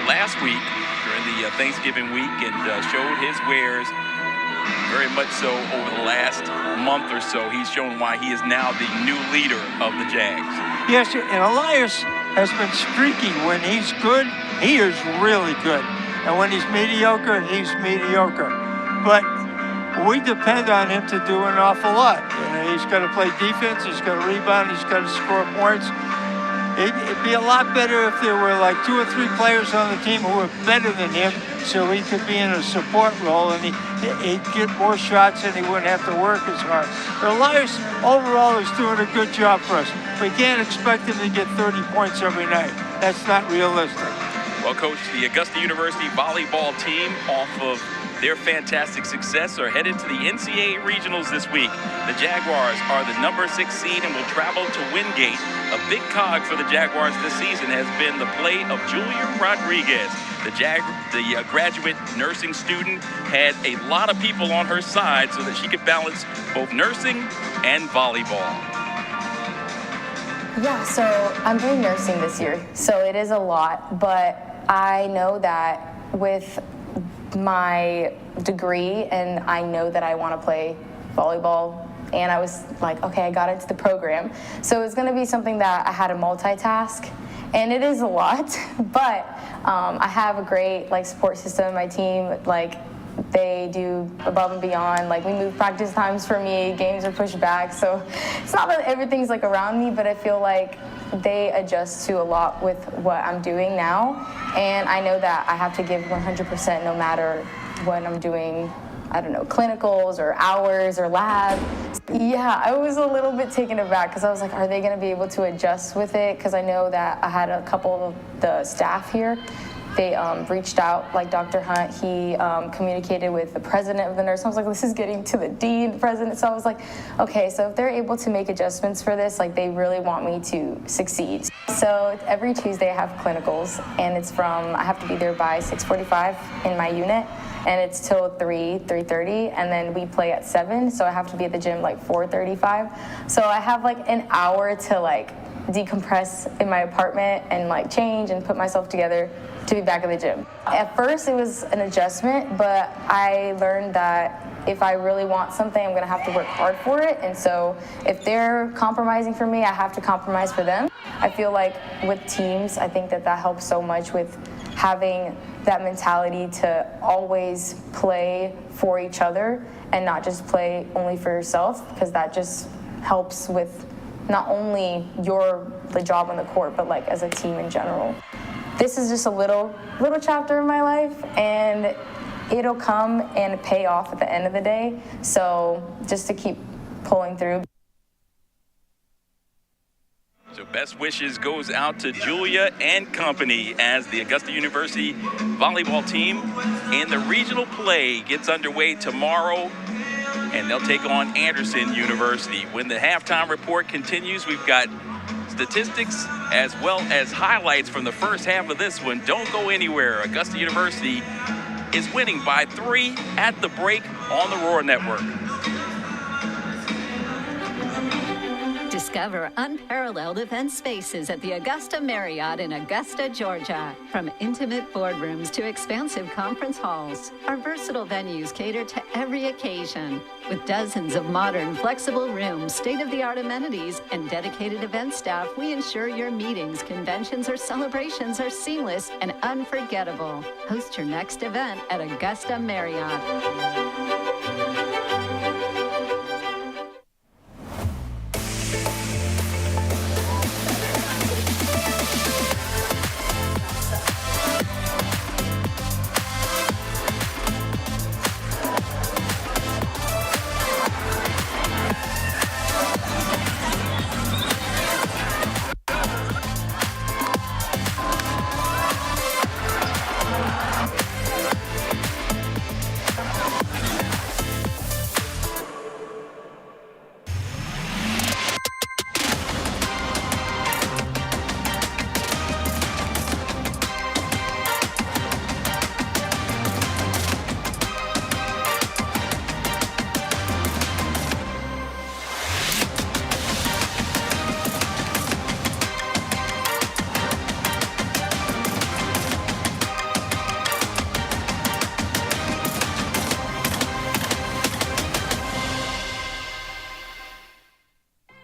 last week during the Thanksgiving week and showed his wares very much so over the last month or so. He's shown why he is now the new leader of the Jags. Yes, and Elias has been streaky. When he's good, he is really good. And when he's mediocre, he's mediocre. But we depend on him to do an awful lot. He's got to play defense, he's got to rebound, he's got to score points. It'd be a lot better if there were like 2 or 3 players on the team who were better than him, so he could be in a support role and he'd get more shots and he wouldn't have to work as hard. But Elias overall is doing a good job for us. We can't expect him to get 30 points every night. That's not realistic. Well, Coach, the Augusta University volleyball team, off of their fantastic success, are headed to the NCAA Regionals this week. The Jaguars are the number 6 seed and will travel to Wingate. A big cog for the Jaguars this season has been the play of Julia Rodriguez. The graduate nursing student had a lot of people on her side so that she could balance both nursing and volleyball. Yeah, so I'm doing nursing this year, so it is a lot, but I know that with my degree and I know that I want to play volleyball, and I was like, okay, I got into the program, so it's going to be something that I had to multitask, and it is a lot, but I have a great support system. My team, they do above and beyond. We move practice times for me, games are pushed back, so it's not that everything's around me, but I feel like they adjust to a lot with what I'm doing now, and I know that I have to give 100% no matter what I'm doing. I don't know, clinicals or hours or lab. Yeah, I was a little bit taken aback because I was like, are they going to be able to adjust with it? Because I know that I had a couple of the staff here. They reached out, like Dr. Hunt, he communicated with the president of the nurse. I was like, this is getting to the dean, president. So I was like, okay, so if they're able to make adjustments for this, they really want me to succeed. So every Tuesday I have clinicals, and it's I have to be there by 6:45 in my unit, and it's till 3:30, and then we play at 7, so I have to be at the gym 4:35. So I have an hour to decompress in my apartment and change and put myself together to be back at the gym. At first it was an adjustment, but I learned that if I really want something, I'm gonna have to work hard for it, and so if they're compromising for me, I have to compromise for them. I feel like with teams, I think that helps so much with having that mentality to always play for each other and not just play only for yourself, because that just helps with not only the job on the court, but as a team in general. This is just a little chapter in my life, and it'll come and pay off at the end of the day. So just to keep pulling through. So best wishes goes out to Julia and company as the Augusta University volleyball team in the regional play gets underway tomorrow, and they'll take on Anderson University. When the halftime report continues, we've got statistics as well as highlights from the first half of this one. Don't go anywhere. Augusta University is winning by 3 at the break on the Roar Network. Discover unparalleled event spaces at the Augusta Marriott in Augusta, Georgia. From intimate boardrooms to expansive conference halls, our versatile venues cater to every occasion. With dozens of modern, flexible rooms, state-of-the-art amenities, and dedicated event staff, we ensure your meetings, conventions, or celebrations are seamless and unforgettable. Host your next event at Augusta Marriott.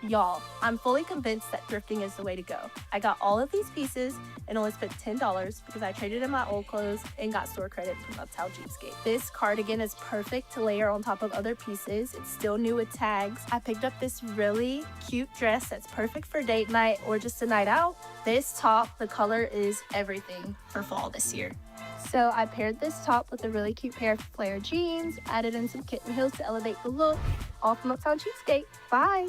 Y'all, I'm fully convinced that thrifting is the way to go. I got all of these pieces and only spent $10 because I traded in my old clothes and got store credit from Uptown Cheapskate. This cardigan is perfect to layer on top of other pieces. It's still new with tags. I picked up this really cute dress that's perfect for date night or just a night out. This top, the color is everything for fall this year. So I paired this top with a really cute pair of flare jeans, added in some kitten heels to elevate the look. All from Uptown Cheapskate. Bye.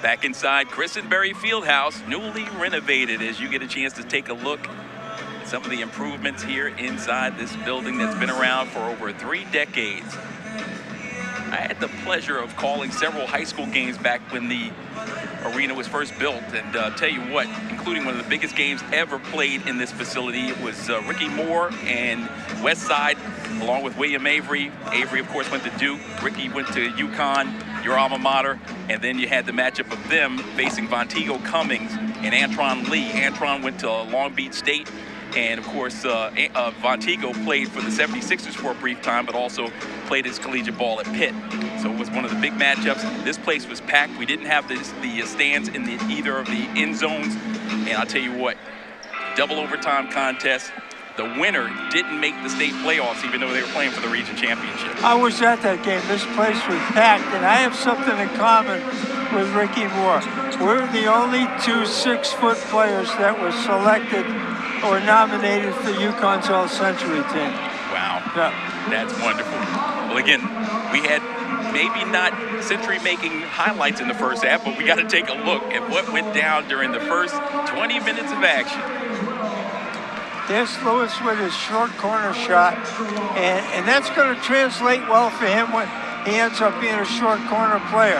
Back inside Christenberry Fieldhouse, newly renovated, as you get a chance to take a look at some of the improvements here inside this building that's been around for over 3 decades. I had the pleasure of calling several high school games back when the arena was first built, and tell you what, including one of the biggest games ever played in this facility, it was Ricky Moore and Westside, along with William Avery. Avery, of course, went to Duke. Ricky went to UConn, your alma mater, and then you had the matchup of them facing Vonteego Cummings and Antron Lee. Antron went to Long Beach State, and of course, Vonteego played for the 76ers for a brief time, but also played his collegiate ball at Pitt. So it was one of the big matchups. This place was packed. We didn't have the stands in either of the end zones. And I'll tell you what, double overtime contest. The winner didn't make the state playoffs, even though they were playing for the region championship. I was at that game. This place was packed, and I have something in common with Ricky Moore. We're the only 2 6-foot players that were selected or nominated for UConn's All-Century team. Wow, yeah. That's wonderful. Well, again, we had maybe not century-making highlights in the first half, but we got to take a look at what went down during the first 20 minutes of action. There's Lewis with his short corner shot, and that's going to translate well for him when he ends up being a short corner player.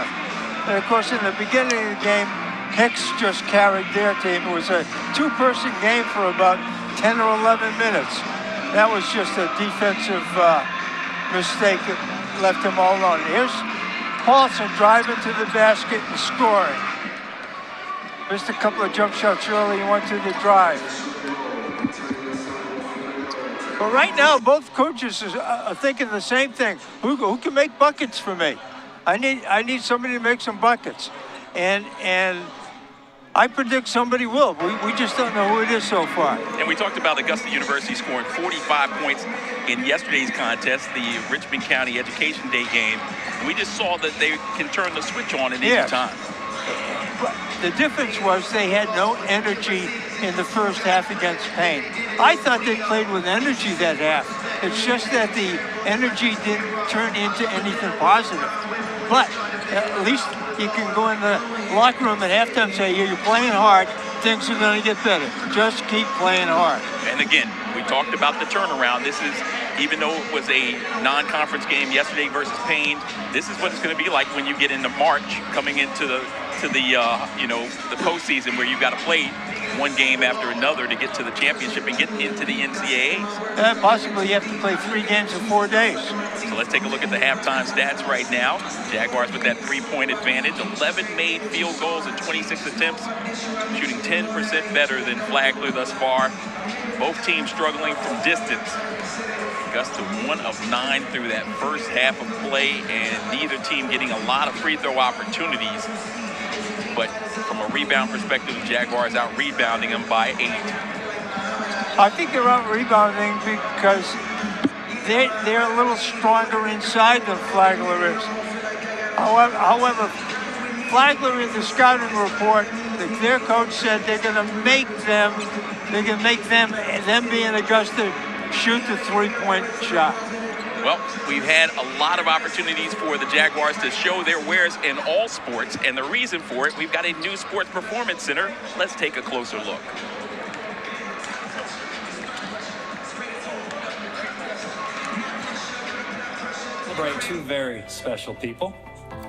And of course, in the beginning of the game, Hicks just carried their team. It was a 2-person game for about 10 or 11 minutes. That was just a defensive mistake that left him all alone. Here's Paulson driving to the basket and scoring. Missed a couple of jump shots early and went to the drive. But right now, both coaches are thinking the same thing. Who can make buckets for me? I need somebody to make some buckets. And I predict somebody will. We just don't know who it is so far. And we talked about Augusta University scoring 45 points in yesterday's contest, the Richmond County Education Day game. We just saw that they can turn the switch on at any time. The difference was they had no energy in the first half against Payne. I thought they played with energy that half. It's just that the energy didn't turn into anything positive. But at least you can go in the locker room at halftime and say, you're playing hard, things are going to get better. Just keep playing hard. And again, we talked about the turnaround. This is, even though it was a non-conference game yesterday versus Payne, this is what it's going to be like when you get into March, coming into the postseason, where you've got to play one game after another to get to the championship and get into the NCAAs. Possibly you have to play 3 games in 4 days. So let's take a look at the halftime stats right now. Jaguars with that 3-point advantage, 11 made field goals in 26 attempts, shooting 10% better than Flagler thus far. Both teams struggling from distance. Augusta 1 of 9 through that first half of play, and neither team getting a lot of free throw opportunities. But from a rebound perspective, the Jaguars out rebounding them by 8. I think they're out rebounding because they're a little stronger inside than Flagler is. However, Flagler in the scouting report, their coach said they're going to make them being Augusta, shoot the 3-point shot. Well, we've had a lot of opportunities for the Jaguars to show their wares in all sports, and the reason for it, we've got a new sports performance center. Let's take a closer look. Celebrate 2 very special people.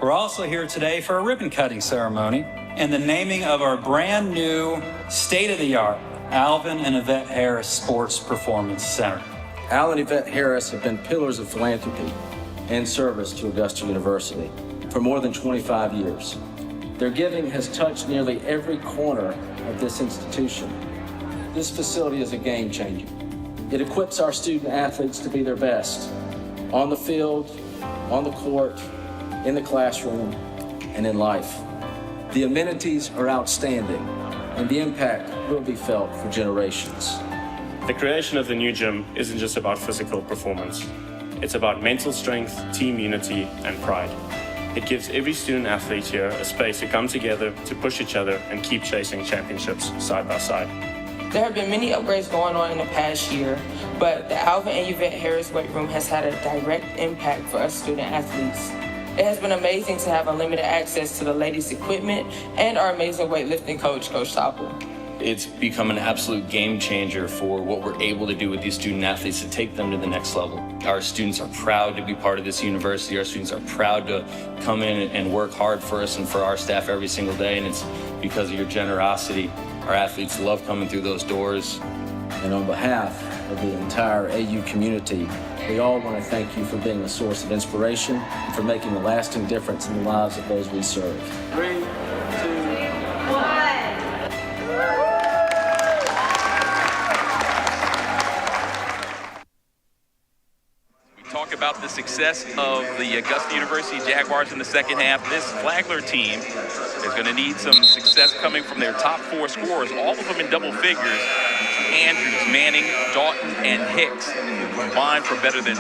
We're also here today for a ribbon cutting ceremony and the naming of our brand new state-of-the-art Alvin and Yvette Harris Sports Performance Center. Al and Yvette Harris have been pillars of philanthropy and service to Augusta University for more than 25 years. Their giving has touched nearly every corner of this institution. This facility is a game changer. It equips our student athletes to be their best. on the field, on the court, in the classroom, and in life. The amenities are outstanding, and the impact will be felt for generations. The creation of the new gym isn't just about physical performance. It's about mental strength, team unity, and pride. It gives every student athlete here a space to come together, to push each other, and keep chasing championships side by side. There have been many upgrades going on in the past year, but the Alvin and Yvette Harris weight room has had a direct impact for us student athletes. It has been amazing to have unlimited access to the ladies' equipment and our amazing weightlifting coach, Coach Topple. It's become an absolute game changer for what we're able to do with these student athletes to take them to the next level. Our students are proud to be part of this university. Our students are proud to come in and work hard for us and for our staff every single day, and it's because of your generosity. Our athletes love coming through those doors. And on behalf of the entire AU community, we all want to thank you for being a source of inspiration and for making a lasting difference in the lives of those we serve. 3, 2, 1. Talk about the success of the Augusta University Jaguars in the second half. This Flagler team is going to need some success coming from their top 4 scorers, all of them in double figures. Andrews, Manning, Dalton, and Hicks, who combined for better than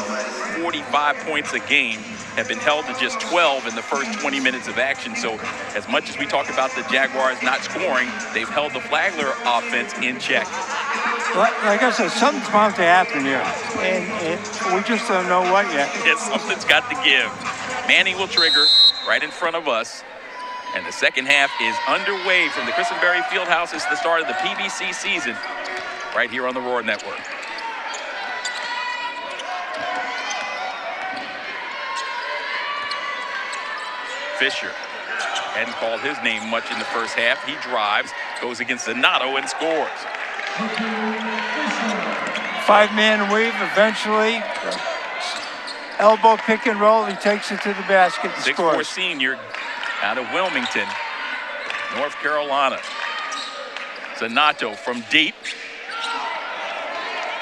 45 points a game, have been held to just 12 in the first 20 minutes of action. So as much as we talk about the Jaguars not scoring, they've held the Flagler offense in check. Like I said, something's about to happen here, and we just don't know what yet. Yes, something's got to give. Manning will trigger right in front of us, and the second half is underway from the Christenberry Fieldhouse. It's the start of the PBC season right here on the Roar Network. Fisher hadn't called his name much in the first half. He drives, goes against Donato, and scores. 5-man weave eventually. Elbow pick and roll. He takes it to the basket and 6'4" scores. senior out of Wilmington, North Carolina. Donato from deep.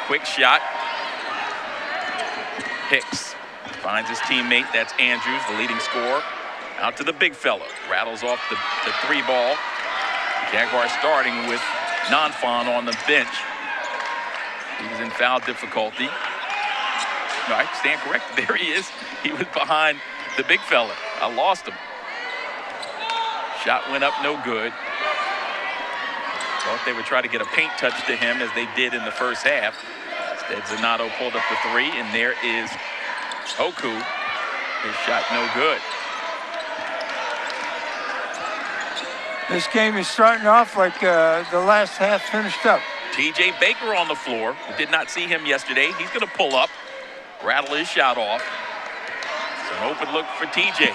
Quick shot. Hicks finds his teammate. That's Andrews, the leading scorer. Out to the big fella. Rattles off the 3 ball. Jaguars starting with Nonfon on the bench. He's in foul difficulty. No, I stand corrected. There he is. He was behind the big fella. I lost him. Shot went up, no good. Thought they would try to get a paint touch to him as they did in the first half. Instead, Donato pulled up the 3, and there is Oku. His shot no good. This game is starting off like the last half finished up. TJ Baker on the floor. We did not see him yesterday. He's going to pull up, rattle his shot off. It's an open look for TJ.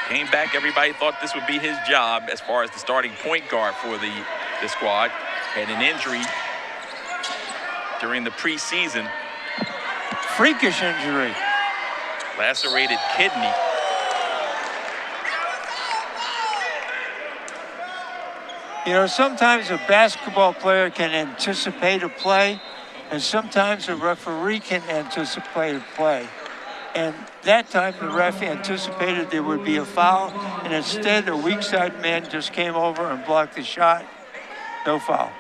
Came back, everybody thought this would be his job as far as the starting point guard for the squad. Had an injury during the preseason. Freakish injury. Lacerated kidney. You know, sometimes a basketball player can anticipate a play, and sometimes a referee can anticipate a play. And that time the ref anticipated there would be a foul, and instead a weak side man just came over and blocked the shot. No foul.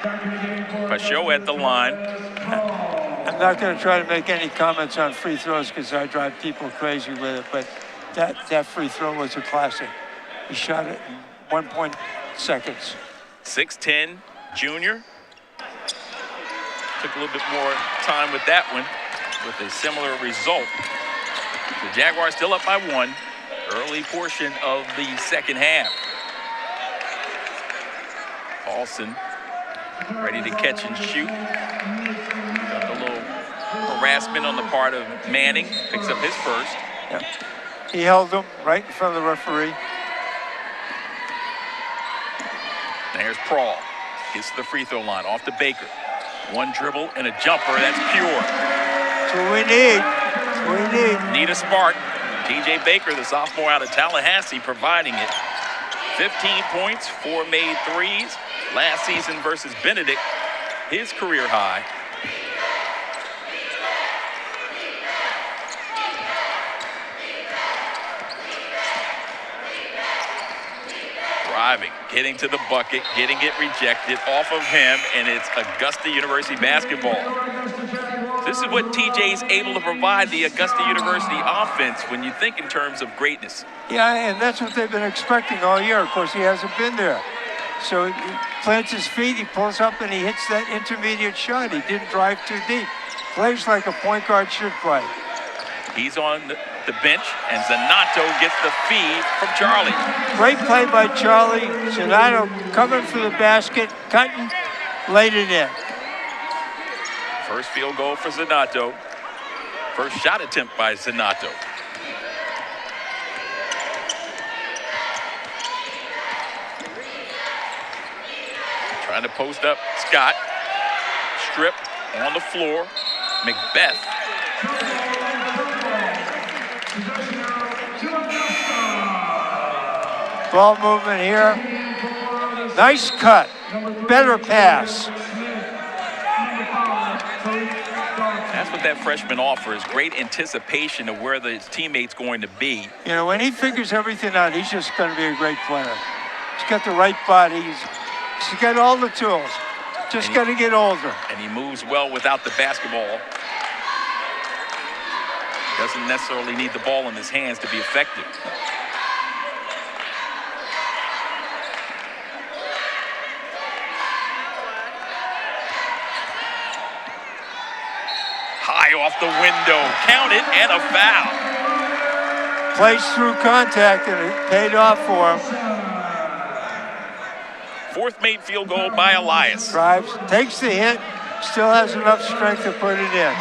Pachot at the line. I'm not going to try to make any comments on free throws because I drive people crazy with it, but that free throw was a classic. He shot it in 1 seconds. 6'10", junior. Took a little bit more time with that one with a similar result. The Jaguars still up by 1. Early portion of the second half. Paulson ready to catch and shoot. Got a little harassment on the part of Manning. Picks up his first. Yep. He held him right in front of the referee. There's Prawl. Gets to the free throw line. Off to Baker. 1 dribble and a jumper. That's pure. That's what we need. That's what we need. Need a spark. TJ Baker, the sophomore out of Tallahassee, providing it. 15 points, 4 made threes. Last season versus Benedict, his career high. driving, getting to the bucket, getting it rejected off of him, and it's Augusta University basketball. This is what TJ's able to provide the Augusta University offense when you think in terms of greatness. Yeah, and that's what they've been expecting all year. Of course, he hasn't been there. So he plants his feet, he pulls up, and he hits that intermediate shot. He didn't drive too deep. Plays like a point guard should play. He's on the bench, and Zanato gets the feed from Charlie. Great play by Charlie. Zanato coming for the basket, cutting, laid it in. First field goal for Zanato. First shot attempt by Zanato. Trying to post up Scott. Strip on the floor. Macbeth. Ball movement here. Nice cut. Better pass. That's what that freshman offers. Great anticipation of where the teammate's going to be. You know, when he figures everything out, he's just going to be a great player. He's got the right body. He's got all the tools. Just got to get older. And he moves well without the basketball. Doesn't necessarily need the ball in his hands to be effective. High off the window, counted, and a foul. Plays through contact, and it paid off for him. Fourth made field goal by Elias. Drives, takes the hit, still has enough strength to put it in.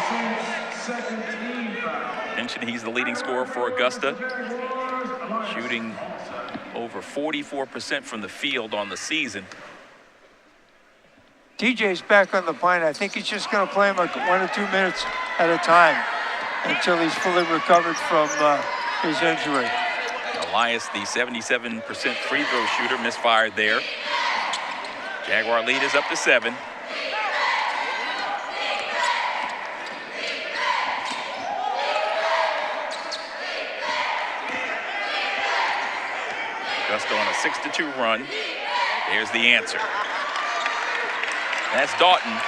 Mentioned he's the leading scorer for Augusta, shooting over 44% from the field on the season. TJ's back on the pine. I think he's just going to play him like 1 or 2 minutes at a time until he's fully recovered from his injury. Elias, the 77% free throw shooter, misfired there. Jaguar lead is up to 7. Augusta on a 6-2 run. There's the answer. That's Dalton.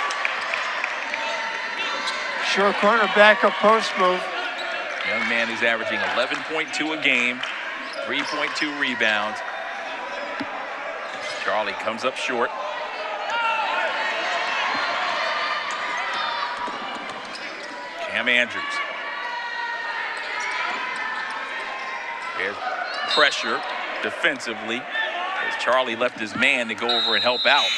Sure corner backup post move. Young man who's averaging 11.2 a game, 3.2 rebounds. Charlie comes up short. Cam Andrews. There's pressure defensively as Charlie left his man to go over and help out.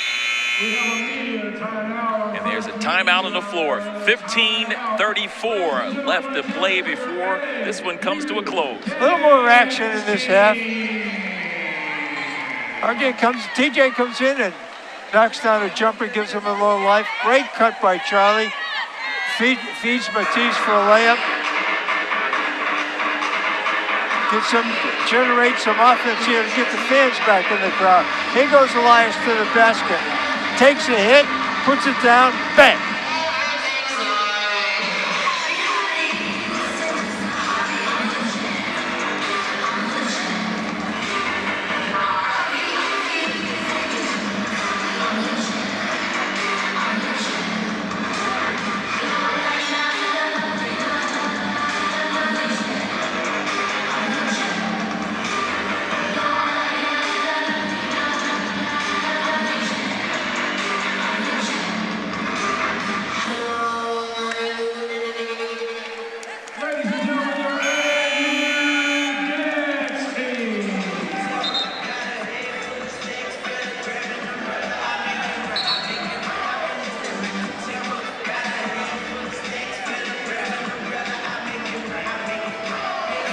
And there's a timeout on the floor. 15:34 left to play before this one comes to a close. A little more action in this half. TJ comes in and knocks down a jumper, gives him a little life. Great cut by Charlie. Feeds Matisse for a layup. Generate some offense here to get the fans back in the crowd. Here goes Elias to the basket. Takes a hit, puts it down, bang.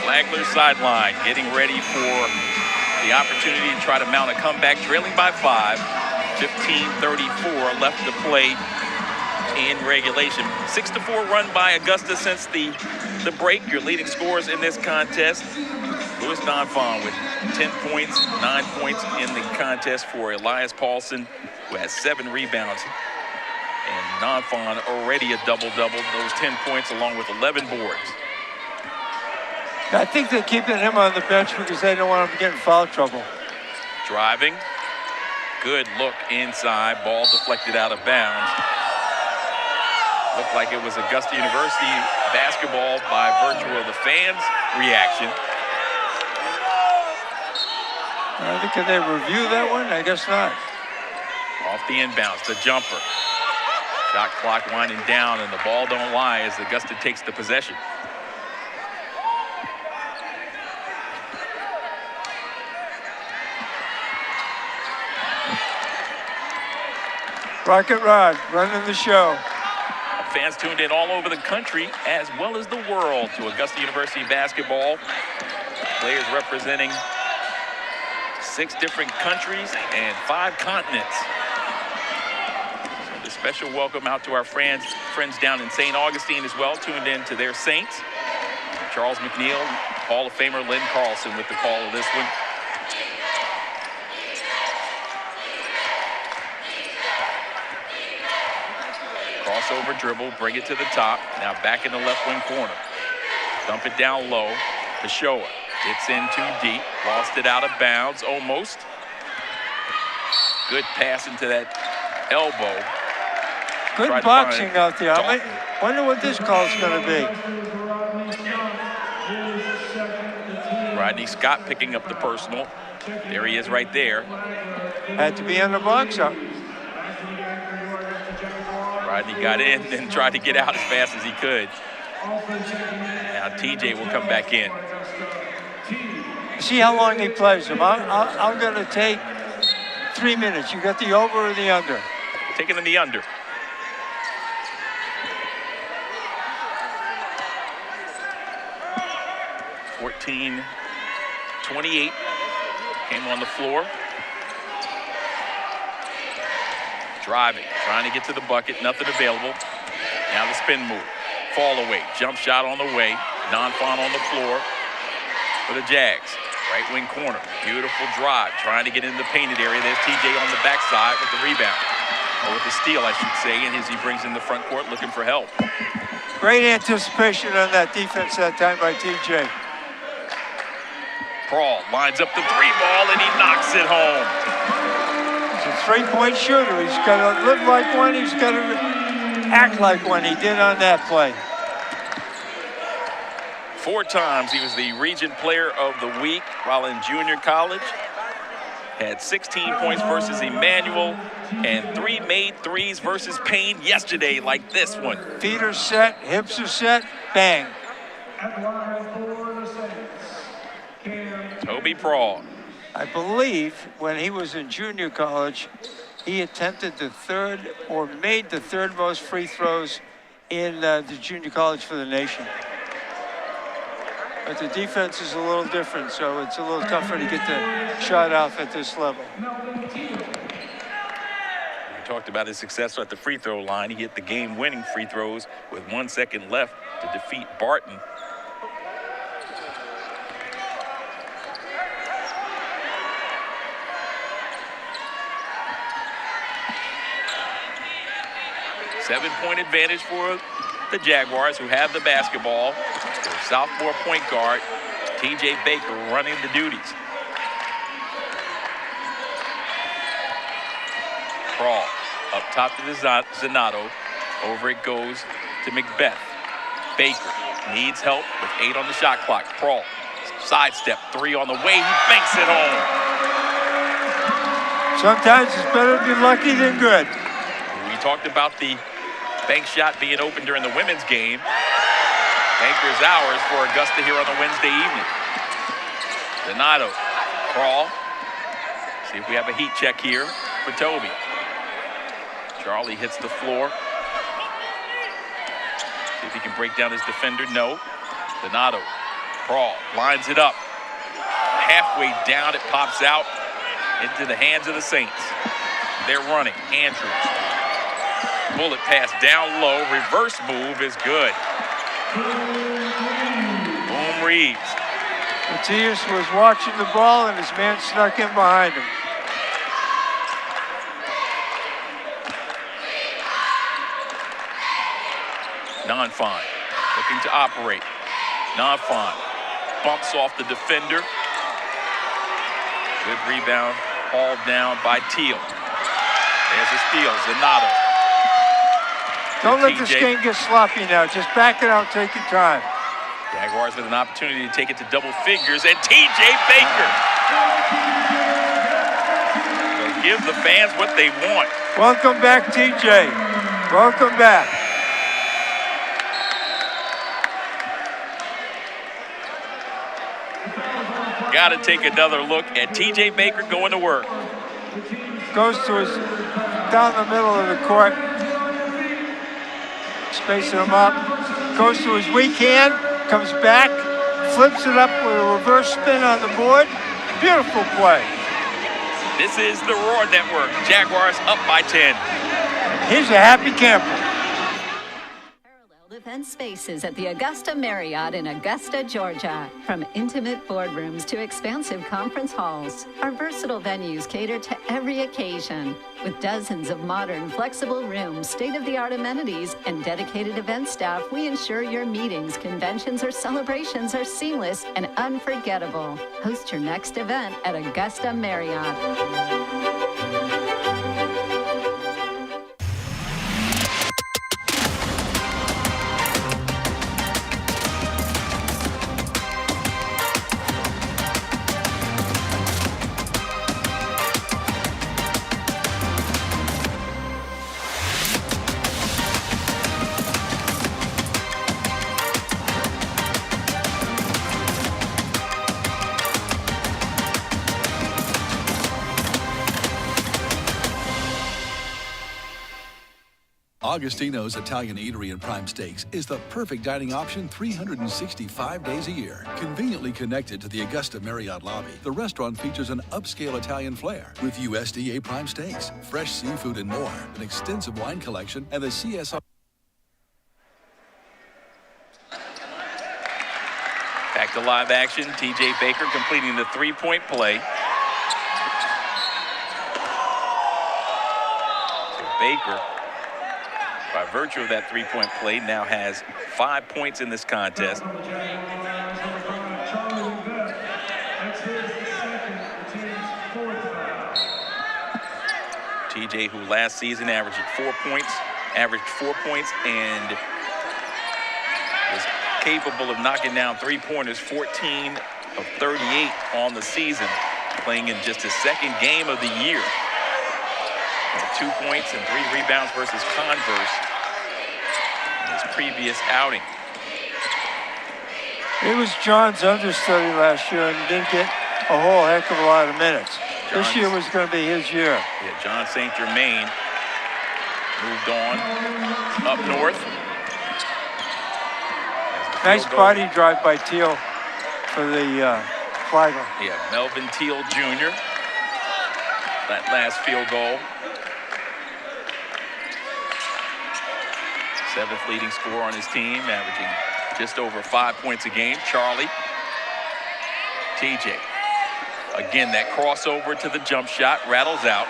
Flagler sideline, getting ready for the opportunity to try to mount a comeback, trailing by 5. 15:34 left to play in regulation. 6-4 run by Augusta since the break. Your leading scorers in this contest. Louis Donfon with 10 points, 9 points in the contest for Elias Paulson, who has 7 rebounds. And Donfon already a double-double, those 10 points along with 11 boards. I think they're keeping him on the bench because they don't want him to get in foul trouble. driving. Good look inside. Ball deflected out of bounds. Looked like it was Augusta University basketball by virtue of the fans' reaction. Can they review that one? I guess not. Off the inbounds, the jumper. Shot clock winding down, and the ball don't lie as Augusta takes the possession. Rocket Rod running the show. Fans tuned in all over the country as well as the world to Augusta University basketball. Players representing 6 different countries and 5 continents. So the special welcome out to our friends down in St. Augustine as well, tuned in to their Saints. Charles McNeil, Hall of Famer Lynn Carlson with the call of this one. Crossover dribble, bring it to the top. Now back in the left wing corner. Dump it down low. Peshoa gets in too deep. Lost it out of bounds almost. Good pass into that elbow. Good boxing out there. I wonder what this call is going to be. Rodney Scott picking up the personal. There he is right there. Had to be on the box up. Rodney got in and tried to get out as fast as he could. Now TJ will come back in. See how long he plays him. I'm going to take 3 minutes. You got the over or the under? Taking in the under. (14-28) came on the floor. Driving, trying to get to the bucket, nothing available. Now the spin move, fall away, jump shot on the way, non-foul on the floor for the Jags. Right wing corner, beautiful drive, trying to get in the painted area. There's TJ on the backside with the rebound, or with the steal, I should say, and as he brings in the front court looking for help. Great anticipation on that defense that time by TJ. Prawl lines up the 3-ball and he knocks it home. He's a 3-point shooter. He's got to live like one. He's got to act like one. He did on that play. 4 times he was the Region Player of the Week while in junior college. Had 16 points versus Emmanuel and 3 made threes versus Payne yesterday like this one. Feet are set, hips are set, bang. Toby Prawl. I believe when he was in junior college, he attempted the third or made the third most free throws in the junior college for the nation. But the defense is a little different, so it's a little tougher to get the shot off at this level. We talked about his success at the free throw line. He hit the game-winning free throws with 1 second left to defeat Barton. Seven-point advantage for the Jaguars, who have the basketball. Their sophomore point guard, TJ Baker, running the duties. Prawl up top to the Zanato. Over it goes to Macbeth. Baker needs help with 8 on the shot clock. Prawl, sidestep, 3 on the way. He banks it home. Sometimes it's better to be lucky than good. We talked about the bank shot being open during the women's game. Banker's hours for Augusta here on a Wednesday evening. Donato, Prawl. See if we have a heat check here for Toby. Charlie hits the floor. See if he can break down his defender. No. Donato, Prawl lines it up. Halfway down, it pops out into the hands of the Saints. They're running. Andrews. Bullet pass down low. Reverse move is good. Boom Reeves. Matias was watching the ball and his man snuck in behind him. Non-Fine looking to operate. Non-Fine bumps off the defender. Good rebound hauled down by Teal. There's a steal, Zanotto. Don't let this game get sloppy now. Just back it out, take your time. Jaguars with an opportunity to take it to double figures, and TJ Baker will give the fans what they want. Welcome back, TJ. Welcome back. Got to take another look at TJ Baker going to work. Goes to his, down the middle of the court. Spacing him up. Goes to his weak hand. Comes back. Flips it up with a reverse spin on the board. Beautiful play. This is the Roar Network. Jaguars up by 10. He's a happy camper. Event spaces at the Augusta Marriott in Augusta, Georgia. From intimate boardrooms to expansive conference halls, our versatile venues cater to every occasion. With dozens of modern, flexible rooms, state-of-the-art amenities, and dedicated event staff, we ensure your meetings, conventions, or celebrations are seamless and unforgettable. Host your next event at Augusta Marriott. Augustino's Italian Eatery and Prime Steaks is the perfect dining option 365 days a year. Conveniently connected to the Augusta Marriott lobby, the restaurant features an upscale Italian flair with USDA Prime Steaks, fresh seafood and more, an extensive wine collection, and the CSR. Back to live action. TJ Baker completing the three-point play. So Baker, by virtue of that three-point play, now has 5 points in this contest. TJ, who last season averaged 4 points, and was capable of knocking down three-pointers, 14 of 38 on the season, playing in just his second game of the year. 2 points and 3 rebounds versus Converse in his previous outing. He was John's understudy last year and didn't get a whole heck of a lot of minutes. This year was going to be his year. Yeah, John St. Germain moved on up north. Nice body drive by Teal for the Flagler. Yeah, Melvin Teal Jr. That last field goal. 7th leading scorer on his team, averaging just over 5 points a game. Charlie. TJ. Again, that crossover to the jump shot rattles out.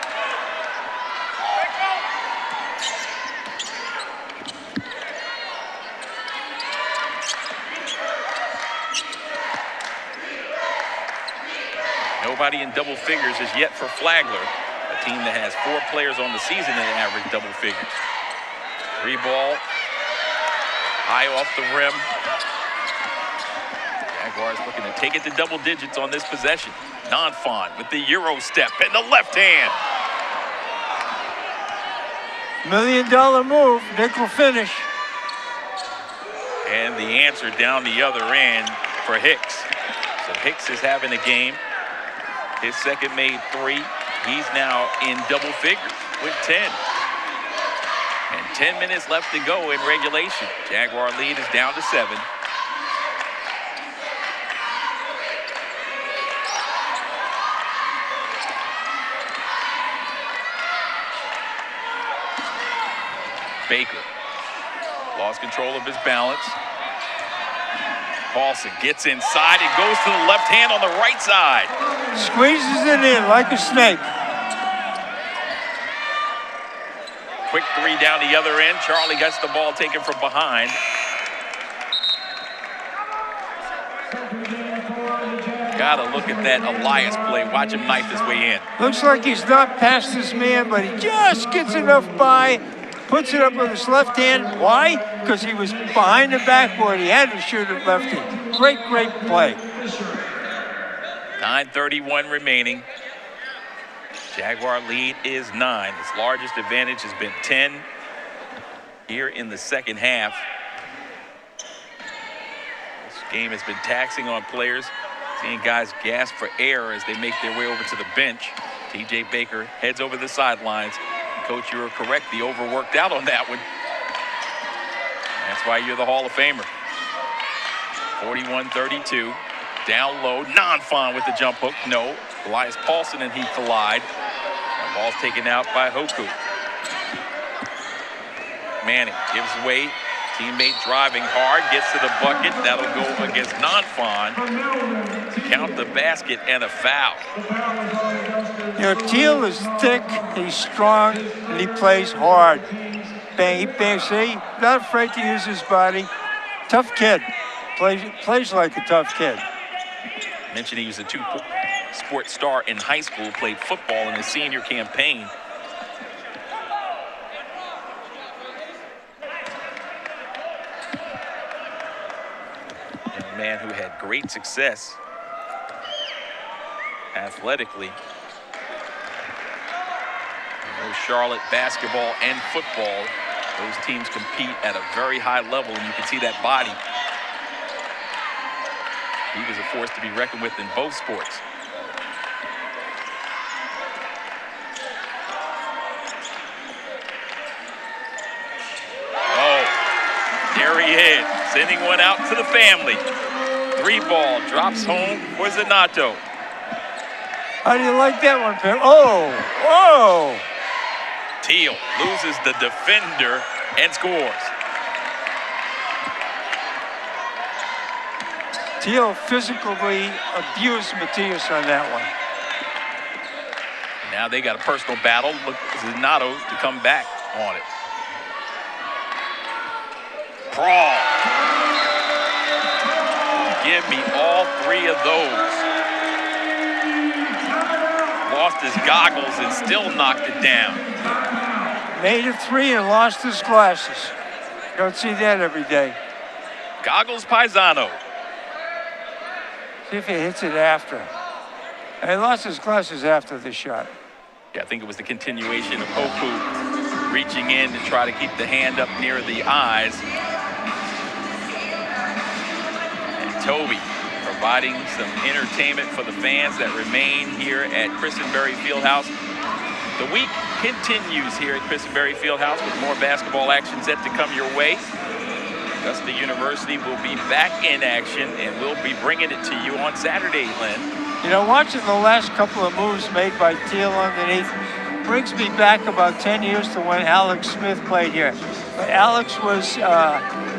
Nobody in double figures as yet for Flagler, a team that has 4 players on the season that average double figures. 3 ball, high off the rim. Jaguars looking to take it to double digits on this possession. Nonfon with the Euro step and the left hand. $1 million move, nickel finish. And the answer down the other end for Hicks. So Hicks is having a game. His second made 3. He's now in double figures with 10. And 10 minutes left to go in regulation. Jaguar lead is down to 7. Baker lost control of his balance. Paulson gets inside and goes to the left hand on the right side. Squeezes it in like a snake. Quick 3 down the other end. Charlie gets the ball taken from behind. Gotta look at that Elias play. Watch him knife his way in. Looks like he's not past his man, but he just gets enough by, puts it up with his left hand. Why? Because he was behind the backboard. He had to shoot it lefty. Great, great play. 9:31 remaining. Jaguar lead is 9. Its largest advantage has been 10 here in the second half. This game has been taxing on players. Seeing guys gasp for air as they make their way over to the bench. T.J. Baker heads over the sidelines. Coach, you were correct. The overworked out on that one. That's why you're the Hall of Famer. 41-32. Down low. Non-Fon with the jump hook. No. Elias Paulson and he collide. The ball's taken out by Hoku. Manning gives way. Teammate driving hard, gets to the bucket. That'll go against Non-Fon. Count the basket and a foul. You know, Teal is thick, he's strong, and he plays hard. Bang, he bangs, see? Not afraid to use his body. Tough kid. Plays like a tough kid. Mentioned he was a two-sport star in high school, played football in his senior campaign. A man who had great success athletically. Both Charlotte basketball and football, those teams compete at a very high level, and you can see that body. He was a force to be reckoned with in both sports. Oh, there he is, sending one out to the family. 3-ball drops home for Zanato. How do you like that one, Pim? Oh, whoa! Teal loses the defender and scores. Teal physically abused Matias on that one. Now they got a personal battle. Look, Zanato to come back on it. Brawl. Give me all 3 of those. Lost his goggles and still knocked it down. Made it 3 and lost his glasses. Don't see that every day. Goggles Paisano. See if he hits it after. And he lost his glasses after the shot. Yeah, I think it was the continuation of Hoku reaching in to try to keep the hand up near the eyes. And Toby providing some entertainment for the fans that remain here at Christenberry Fieldhouse. The week continues here at Christenberry Fieldhouse with more basketball action set to come your way. Augusta University will be back in action, and we'll be bringing it to you on Saturday, Lynn. You know, watching the last couple of moves made by Teal underneath brings me back about 10 years to when Alex Smith played here. But Alex was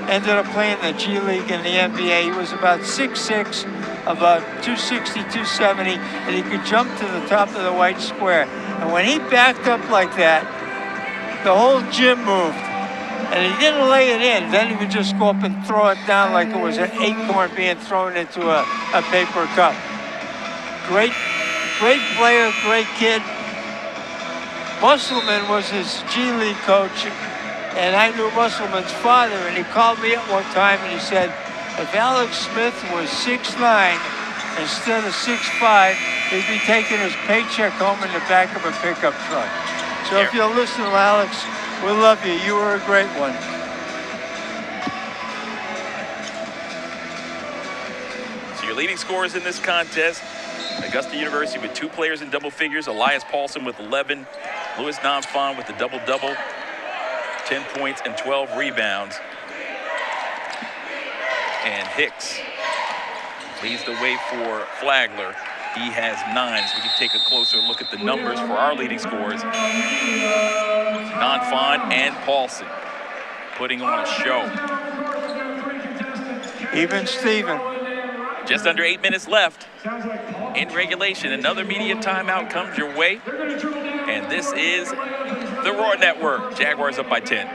ended up playing the G League in the NBA. He was about 6'6", about 260, 270, and he could jump to the top of the white square. And when he backed up like that, the whole gym moved. And he didn't lay it in. Then he would just go up and throw it down like it was an acorn being thrown into a paper cup. Great player, great kid. Musselman was his G League coach, and I knew Musselman's father, and he called me up one time and he said, if Alex Smith was 6'9" instead of 6'5", he'd be taking his paycheck home in the back of a pickup truck. So if you'll listen to Alex, we love you. You were a great one. So your leading scorers in this contest, Augusta University with 2 players in double figures, Elias Paulson with 11, Louis Non-Fon with the double-double, 10 points and 12 rebounds. And Hicks leads the way for Flagler. He has 9, so we can take a closer look at the numbers for our leading scorers. Non-Fon and Paulson putting on a show. Even Steven. Just under 8 minutes left in regulation. Another media timeout comes your way. And this is the Roar Network. Jaguars up by 10.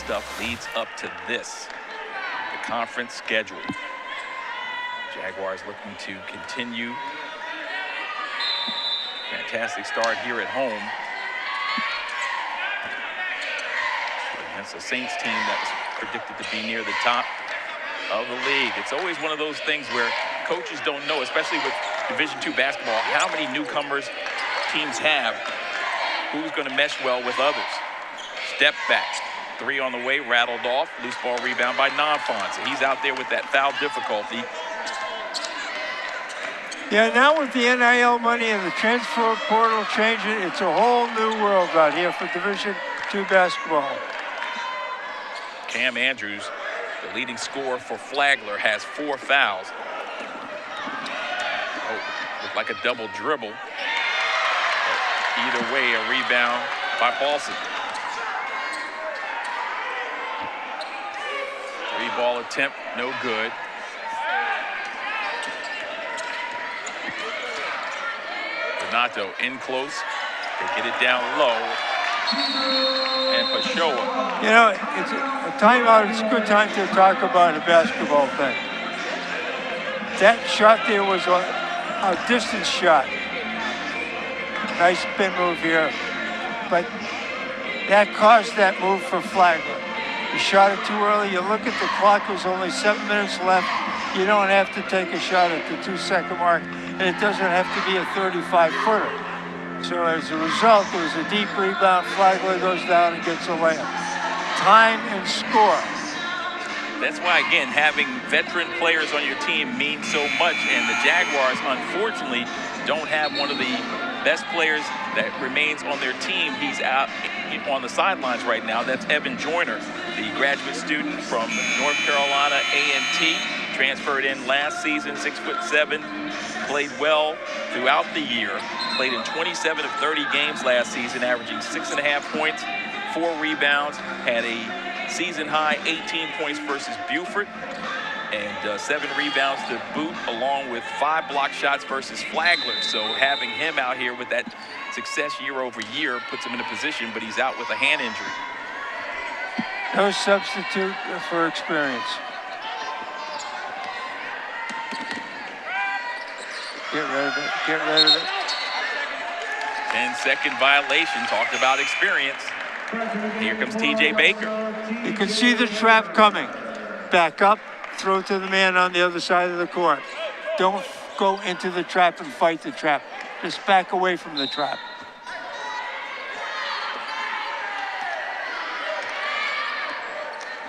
stuff leads up to this, the conference schedule. Jaguars looking to continue. Fantastic start here at home against a Saints team that was predicted to be near the top of the league. It's always one of those things where coaches don't know, especially with Division II basketball, how many newcomers teams have, who's going to mesh well with others. Step back, three on the way, rattled off, loose ball rebound by Nonfons. He's out there with that foul difficulty. Yeah, now with the NIL money and the transfer portal changing, it's a whole new world out here for Division II basketball. Cam Andrews, the leading scorer for Flagler, has 4 fouls. Oh, looked like a double dribble. But either way, a rebound by Paulson. 3-ball attempt, no good. Donato in close. They get it down low. And Pashoa. You know, it's a timeout. It's a good time to talk about a basketball thing. That shot there was a distance shot. Nice spin move here. But that caused that move for Flagler. You shot it too early. You look at the clock, there's only 7 minutes left. You don't have to take a shot at the 2-second mark. And it doesn't have to be a 35-footer. So as a result, it was a deep rebound. Flagler goes down and gets a layup. Time and score. That's why, again, having veteran players on your team means so much. And the Jaguars, unfortunately, don't have one of the best players that remains on their team. He's out on the sidelines right now. That's Evan Joyner, the graduate student from North Carolina A&T. Transferred in last season, 6'7", played well throughout the year. Played in 27 of 30 games last season, averaging 6.5 points, 4 rebounds, had a season-high 18 points versus Buford, and 7 rebounds to boot, along with 5 block shots versus Flagler. So having him out here with that success year over year puts him in a position, but he's out with a hand injury. No substitute for experience. Get rid of it. Get rid of it. 10-second violation. Talked about experience. Here comes T.J. Baker. You can see the trap coming. Back up, throw to the man on the other side of the court. Don't go into the trap and fight the trap. Just back away from the trap.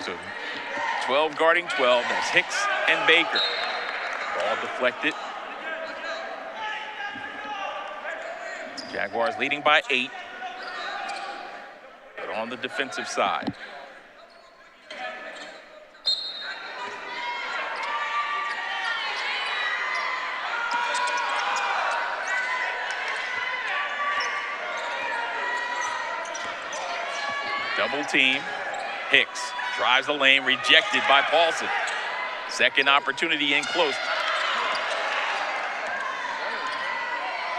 So 12 guarding 12. That's Hicks and Baker. Ball deflected. Jaguars leading by 8, but on the defensive side. Double team. Hicks drives the lane, rejected by Paulson. Second opportunity in close.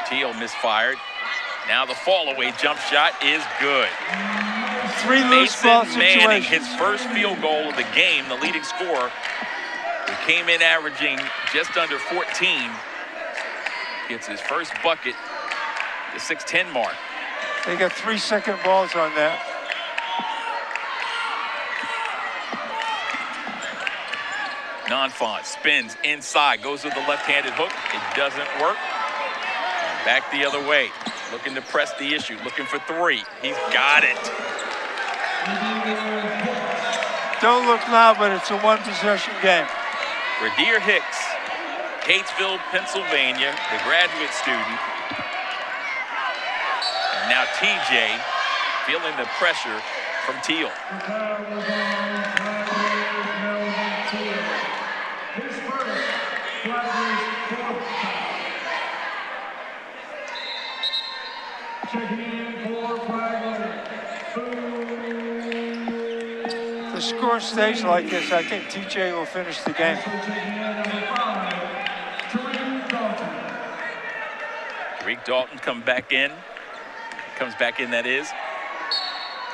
Teal misfired. Now the fall-away jump shot is good. 3 loose ball Mason Manning, situations. his first field goal of the game, the leading scorer. He came in averaging just under 14. Gets his first bucket, the 6'10" mark. They got 3-second balls on that. Nonfont spins inside, goes with the left-handed hook. It doesn't work. Back the other way. Looking to press the issue, looking for 3. He's got it. Don't look now, but it's a 1-possession game. Radir Hicks, Catesville, Pennsylvania, the graduate student. And now TJ feeling the pressure from Teal. If the score stays like this, I think TJ will finish the game. Reek Dalton comes back in, that is.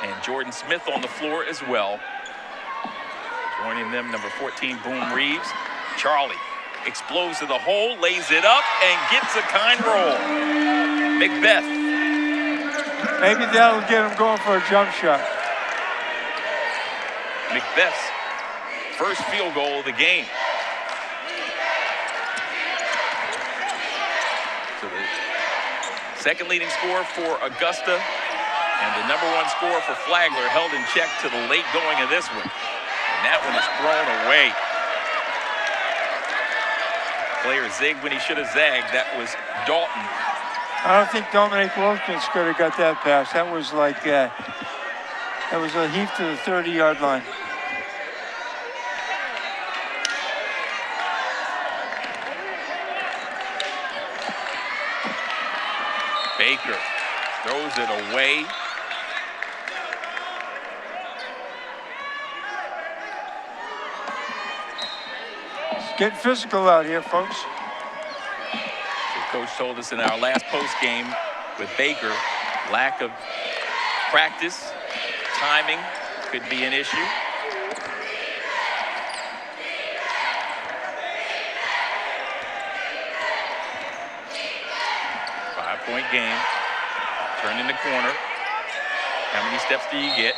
And Jordan Smith on the floor as well. Joining them, number 14, Boom Reeves. Charlie explodes to the hole, lays it up, and gets a kind roll. Macbeth. Maybe that'll get him going for a jump shot. Macbeth's first field goal of the game. So the second leading scorer for Augusta and the number one scorer for Flagler held in check to the late going of this one. And that one is thrown away. Player zigged when he should have zagged. That was Dalton. I don't think Dominic Wilkins could have got that pass. That was like, that was a heave to the 30-yard line. Baker throws it away. It's getting physical out here, folks. The coach told us in our last post game with Baker, lack of practice, timing could be an issue. Five-point game. Turning the corner. How many steps do you get?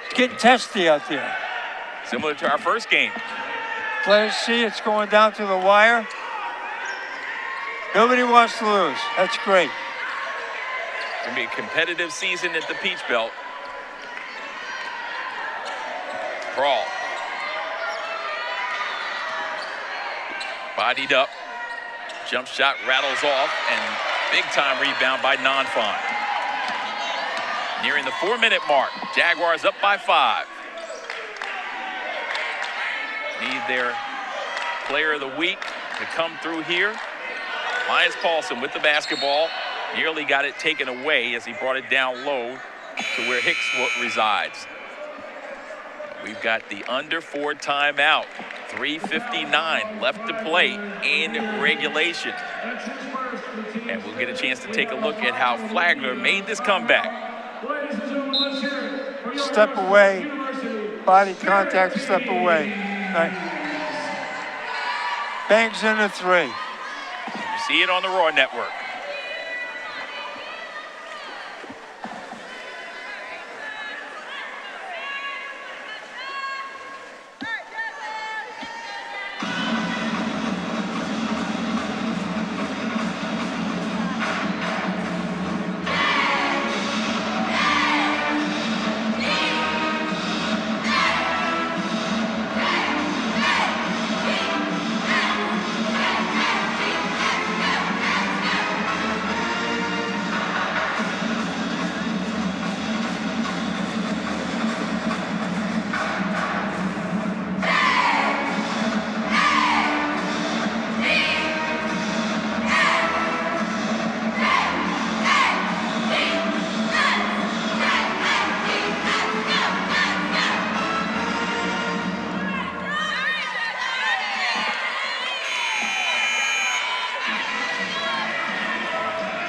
It's getting testy out there. Similar to our first game. Players see it's going down to the wire. Nobody wants to lose. That's great. It's going to be a competitive season at the Peach Belt. Crawl. Bodied up. Jump shot rattles off, and big time rebound by Nonfon. Nearing the 4-minute mark. Jaguars up by 5. Need their player of the week to come through here. Elias Paulson with the basketball. Nearly got it taken away as he brought it down low to where Hicks resides. We've got the under 4 timeout. 3:59 left to play in regulation. And we'll get a chance to take a look at how Flagler made this comeback. Step away, body contact, step away. Right. Bangs in a 3. You see it on the Raw Network.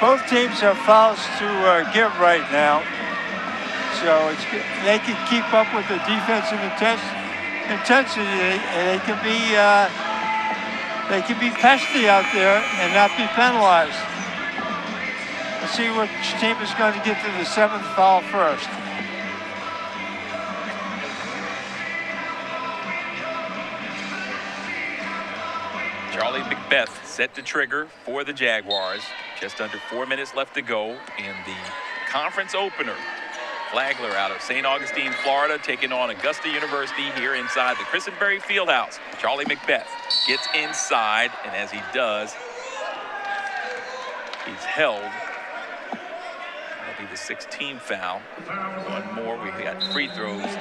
Both teams have fouls to give right now, so they can keep up with the defensive intensity, and they can be pesky out there and not be penalized. Let's see which team is going to get to the 7th foul first. Charlie Macbeth set to trigger for the Jaguars. Just under 4 minutes left to go in the conference opener. Flagler out of St. Augustine, Florida, taking on Augusta University here inside the Christenberry Fieldhouse. Charlie Macbeth gets inside, and as he does, he's held. That'll be the 16th foul. One more. We got free throws.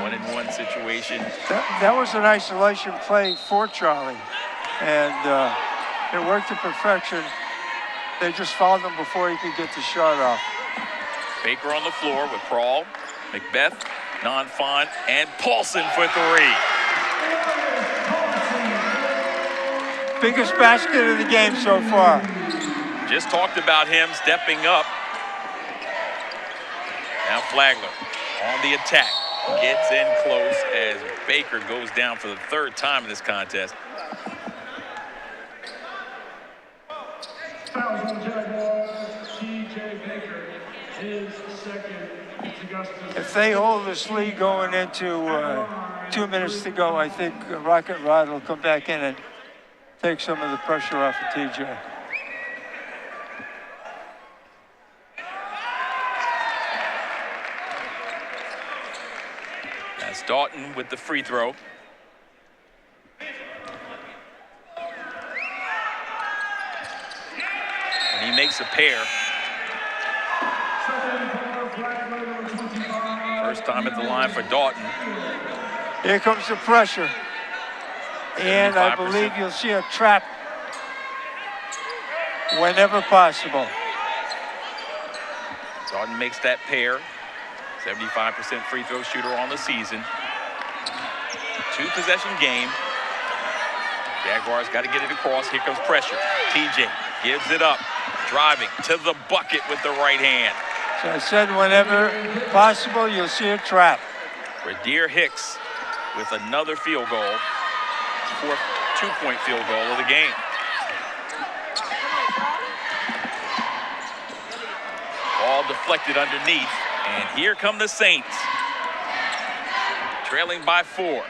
1-and-1 situation. That was an isolation play for Charlie, and it worked to perfection. They just fouled him before he could get the shot off. Baker on the floor with Prawl, Macbeth, Nonfon, and Paulson for 3. Biggest basket of the game so far. Just talked about him stepping up. Now Flagler on the attack. Gets in close as Baker goes down for the third time in this contest. Fouls on Jaguars, T.J. Baker, his second. If they hold this lead going into 2 minutes to go, I think Rocket Rod will come back in and take some of the pressure off of TJ. That's Dalton with the free throw. And he makes a pair. First time at the line for Dalton. Here comes the pressure. And I believe you'll see a trap whenever possible. Dalton makes that pair. 75% free throw shooter on the season. 2-possession game. Jaguars got to get it across. Here comes pressure. TJ gives it up. Driving to the bucket with the right hand. So I said whenever possible, you'll see a trap. Radir Hicks with another field goal. Fourth two-point field goal of the game. Ball deflected underneath. And here come the Saints. Trailing by 4.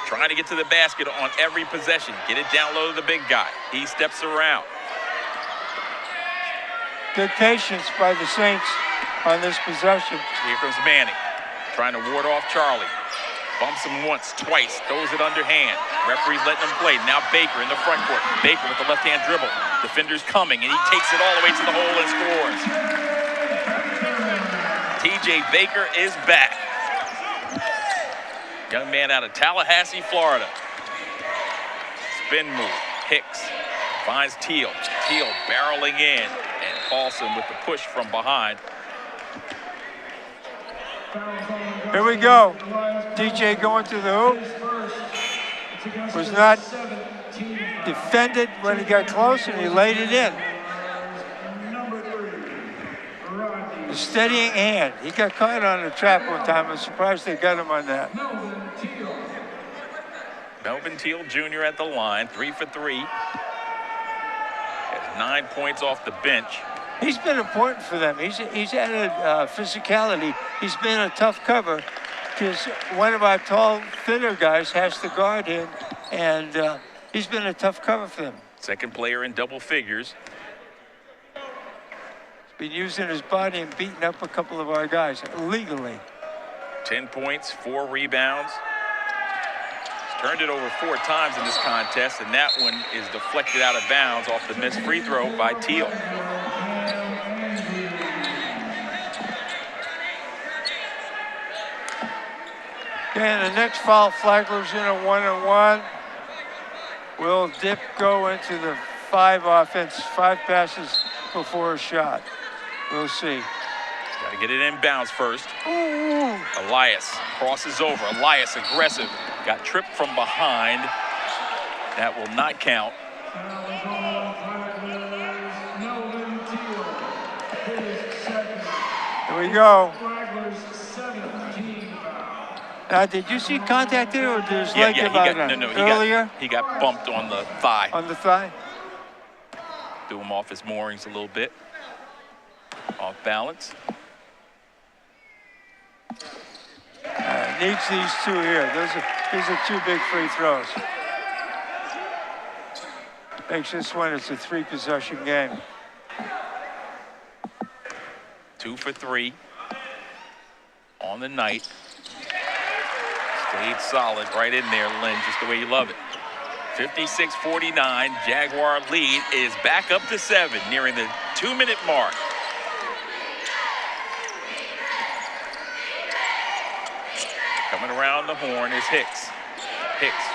Trying to get to the basket on every possession. Get it down low to the big guy. He steps around. Good patience by the Saints on this possession. Here comes Manning. Trying to ward off Charlie. Bumps him once, twice. Throws it underhand. Referee's letting him play. Now Baker in the front court. Baker with the left-hand dribble. Defender's coming, and he takes it all the way to the hole and scores. TJ Baker is back. Young man out of Tallahassee, Florida. Spin move. Hicks finds Teal. Teal barreling in. And Paulson with the push from behind. Here we go. DJ going to the hoop. Was not defended when he got close, and he laid it in. The steadying hand. He got caught on the trap one time. I'm surprised they got him on that. Melvin Teal Jr. at the line, 3 for 3. Has 9 points off the bench. He's been important for them. He's added physicality. He's been a tough cover because one of our tall, thinner guys has to guard him, and he's been a tough cover for them. Second player in double figures. He's been using his body and beating up a couple of our guys illegally. 10 points, 4 rebounds. He's turned it over 4 times in this contest, and that one is deflected out of bounds off the missed free throw by Teal. And the next foul, Flagler's in a 1-on-1. Will Dip go into the 5 offense, 5 passes before a shot? We'll see. Got to get it inbounds first. Ooh. Elias crosses over. Elias aggressive. Got tripped from behind. That will not count. Here we go. Now, did you see contact there, or did his leg give out earlier? He got bumped on the thigh. On the thigh? Threw him off his moorings a little bit. Off balance. Needs these 2 here. These are 2 big free throws. Makes this one, it's a 3-possession game. 2 for 3 on the night. Stayed solid right in there, Lynn, just the way you love it. 56-49, Jaguar lead is back up to 7, nearing the 2-minute mark. Coming around the horn is Hicks. Hicks,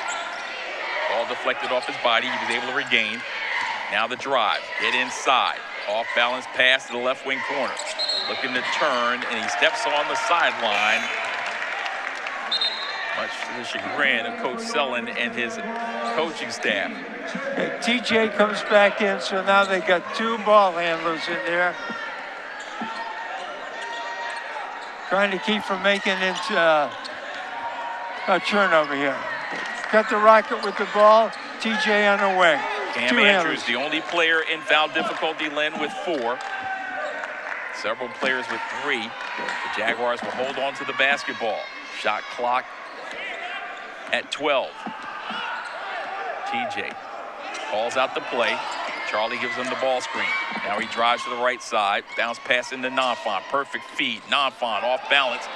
ball deflected off his body, he was able to regain. Now the drive, get inside. Off-balance pass to the left wing corner. Looking to turn, and he steps on the sideline. much to the chagrin of Coach Sullen and his coaching staff. Okay, TJ comes back in, so now they got 2 ball handlers in there. Trying to keep from making it a turnover here. Got the Rocket with the ball, TJ on the wing. Cam Andrews, the only player in foul difficulty, Lynn, with 4. Several players with 3. The Jaguars will hold on to the basketball. Shot clock at 12. TJ calls out the play. Charlie gives him the ball screen. Now he drives to the right side. Bounce pass into Nonfon. Perfect feed. Nonfon off balance.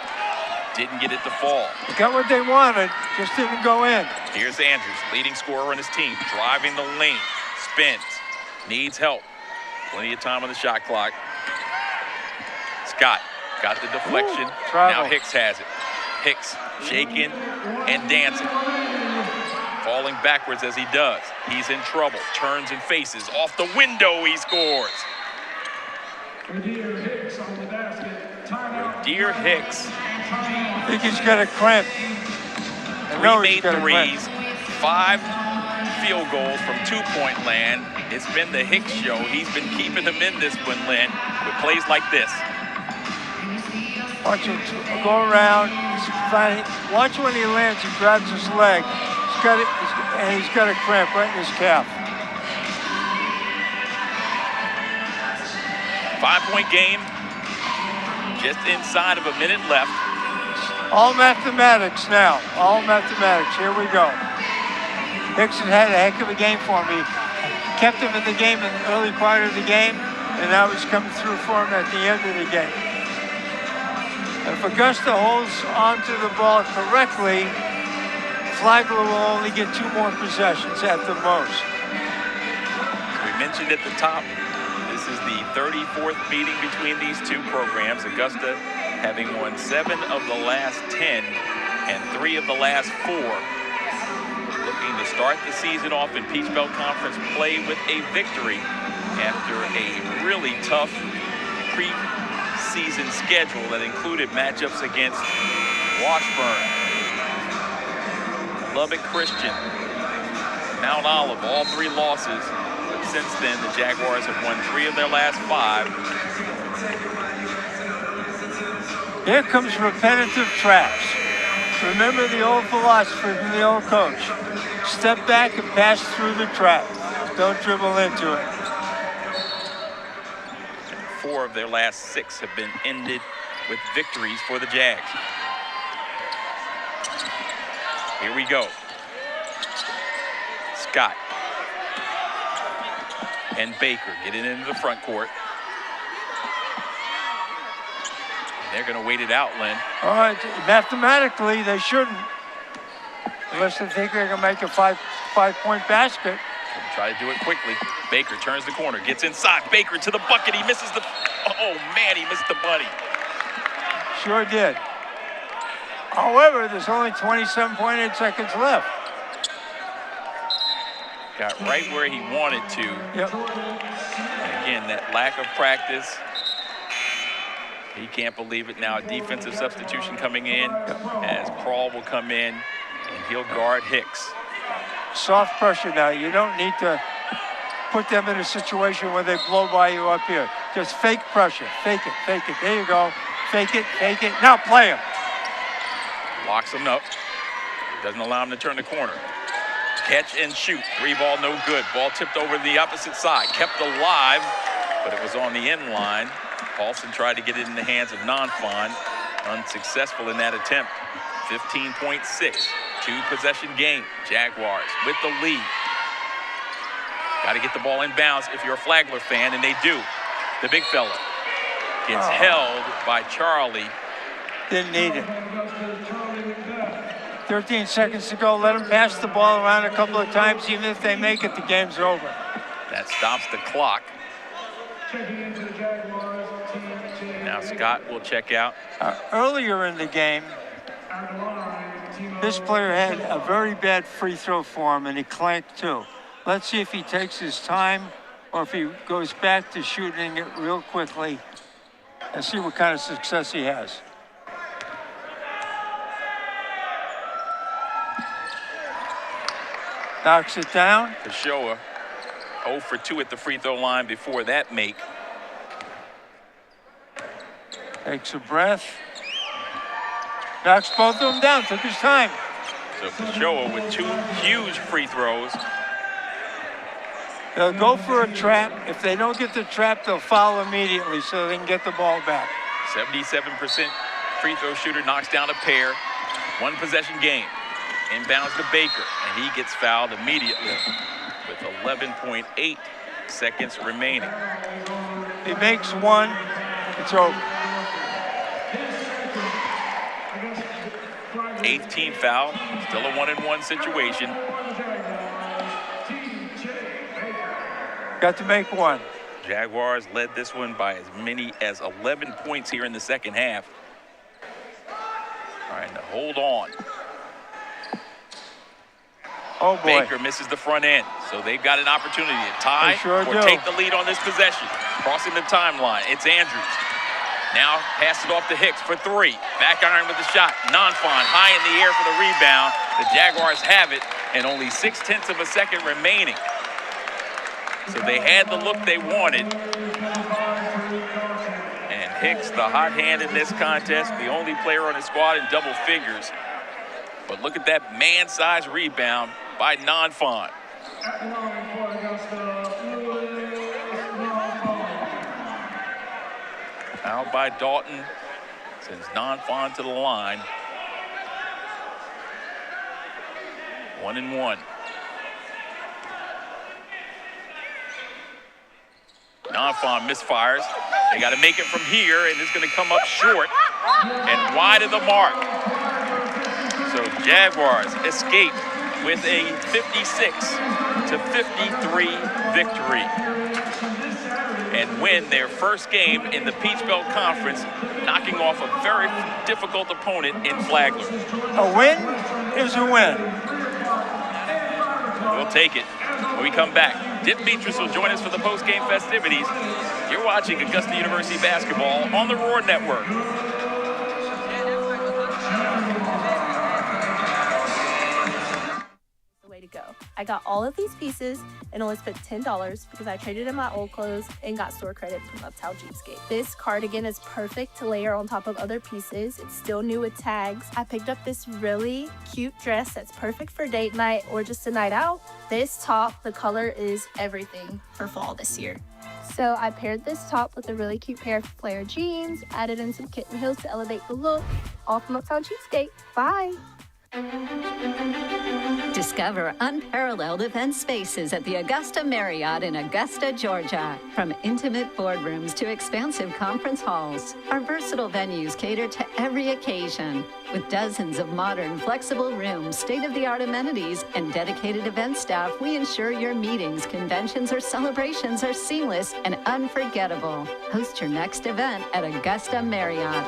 Didn't get it to fall. Got what they wanted, just didn't go in. Here's Andrews, leading scorer on his team. Driving the lane. Spins. Needs help. Plenty of time on the shot clock. Scott got the deflection. Now Hicks has it. Hicks shaking and dancing. Falling backwards as he does. He's in trouble. Turns and faces. Off the window, he scores. Dear Hicks. I think he's got a cramp. 3 made threes, 5 field goals from 2-point land. It's been the Hicks show. He's been keeping them in this one, Lynn, with plays like this. Watch him go around. Watch when he lands, he grabs his leg. He's got a cramp right in his calf. 5-point game. Just inside of a minute left. All mathematics now. All mathematics. Here we go. Hicks has had a heck of a game for me. Kept him in the game in the early part of the game, and now he's coming through for him at the end of the game. If Augusta holds onto the ball correctly, Flagler will only get 2 more possessions at the most. We mentioned at the top, this is the 34th meeting between these 2 programs. Augusta having won 7 of the last 10 and 3 of the last 4. Looking to start the season off in Peach Belt Conference play with a victory after a really tough preseason schedule that included matchups against Washburn, Lubbock Christian, Mount Olive, all 3 losses. But since then, the Jaguars have won 3 of their last 5. Here comes repetitive traps. Remember the old philosophy from the old coach. Step back and pass through the trap. Don't dribble into it. 4 of their last 6 have been ended with victories for the Jags. Here we go. Scott and Baker getting into the front court. They're going to wait it out, Lynn. All right, mathematically, they shouldn't. Unless they think they're going to make a five-point basket. Try to do it quickly. Baker turns the corner, gets inside. Baker to the bucket. He misses the... Oh, man, he missed the bunny. Sure did. However, there's only 27.8 seconds left. Got right where he wanted to. Yep. And again, that lack of practice. He can't believe it now. A defensive substitution coming in as Prawl will come in and he'll guard Hicks. Soft pressure now. You don't need to put them in a situation where they blow by you up here. Just fake pressure. Fake it, fake it. There you go. Fake it, fake it. Now play him. Locks him up. Doesn't allow him to turn the corner. Catch and shoot. 3 ball, no good. Ball tipped over to the opposite side. Kept alive, but it was on the end line. Paulson tried to get it in the hands of Nonfon. Unsuccessful in that attempt. 15.6. 2-possession game. Jaguars with the lead. Got to get the ball in bounds if you're a Flagler fan, and they do. The big fella gets held by Charlie. Didn't need it. 13 seconds to go. Let them pass the ball around a couple of times. Even if they make it, the game's over. That stops the clock. Now Scott will check out. Earlier in the game, this player had a very bad free throw form, and he clanked 2. Let's see if he takes his time or if he goes back to shooting it real quickly and see what kind of success he has. Knocks it down. Pessoa 0 for 2 at the free throw line before that make. Takes a breath. Knocks both of them down. Took his time. So Pessoa with 2 huge free throws. They'll go for a trap. If they don't get the trap, they'll foul immediately so they can get the ball back. 77% free throw shooter knocks down a pair. 1 possession game. Inbounds to Baker, and he gets fouled immediately with 11.8 seconds remaining. He makes one. It's over. 18th foul. Still a 1-and-1 situation. Got to make one. Jaguars led this one by as many as 11 points here in the second half. Trying to hold on. Oh, boy. Baker misses the front end, so they've got an opportunity to tie or take the lead on this possession. Crossing the timeline, it's Andrews. Now pass it off to Hicks for 3. Back iron with the shot. Nonfon high in the air for the rebound. The Jaguars have it, and only 0.6 of a second remaining. So they had the look they wanted. And Hicks, the hot hand in this contest, the only player on his squad in double figures. But look at that man-sized rebound by Nonfon. Fouled by Dalton. Sends Nonfon to the line. 1-and-1. Nonfon misfires. They got to make it from here, and it's going to come up short and wide of the mark. So Jaguars escape with a 56-53 victory and win their first game in the Peach Belt Conference, knocking off a very difficult opponent in Flagler. A win is a win. We'll take it. When we come back, Demetrius will join us for the post-game festivities. You're watching Augusta University basketball on the Roar Network. To go. I got all of these pieces and only spent $10 because I traded in my old clothes and got store credit from Uptown Cheapskate. This cardigan is perfect to layer on top of other pieces. It's still new with tags. I picked up this really cute dress that's perfect for date night or just a night out. This top, the color is everything for fall this year. So I paired this top with a really cute pair of flare jeans, added in some kitten heels to elevate the look. All from Uptown Cheapskate. Bye! Discover unparalleled event spaces at the Augusta Marriott in Augusta, Georgia. From intimate boardrooms to expansive conference halls, our versatile venues cater to every occasion. With dozens of modern, flexible rooms, state-of-the-art amenities, and dedicated event staff, we ensure your meetings, conventions, or celebrations are seamless and unforgettable. Host your next event at Augusta Marriott.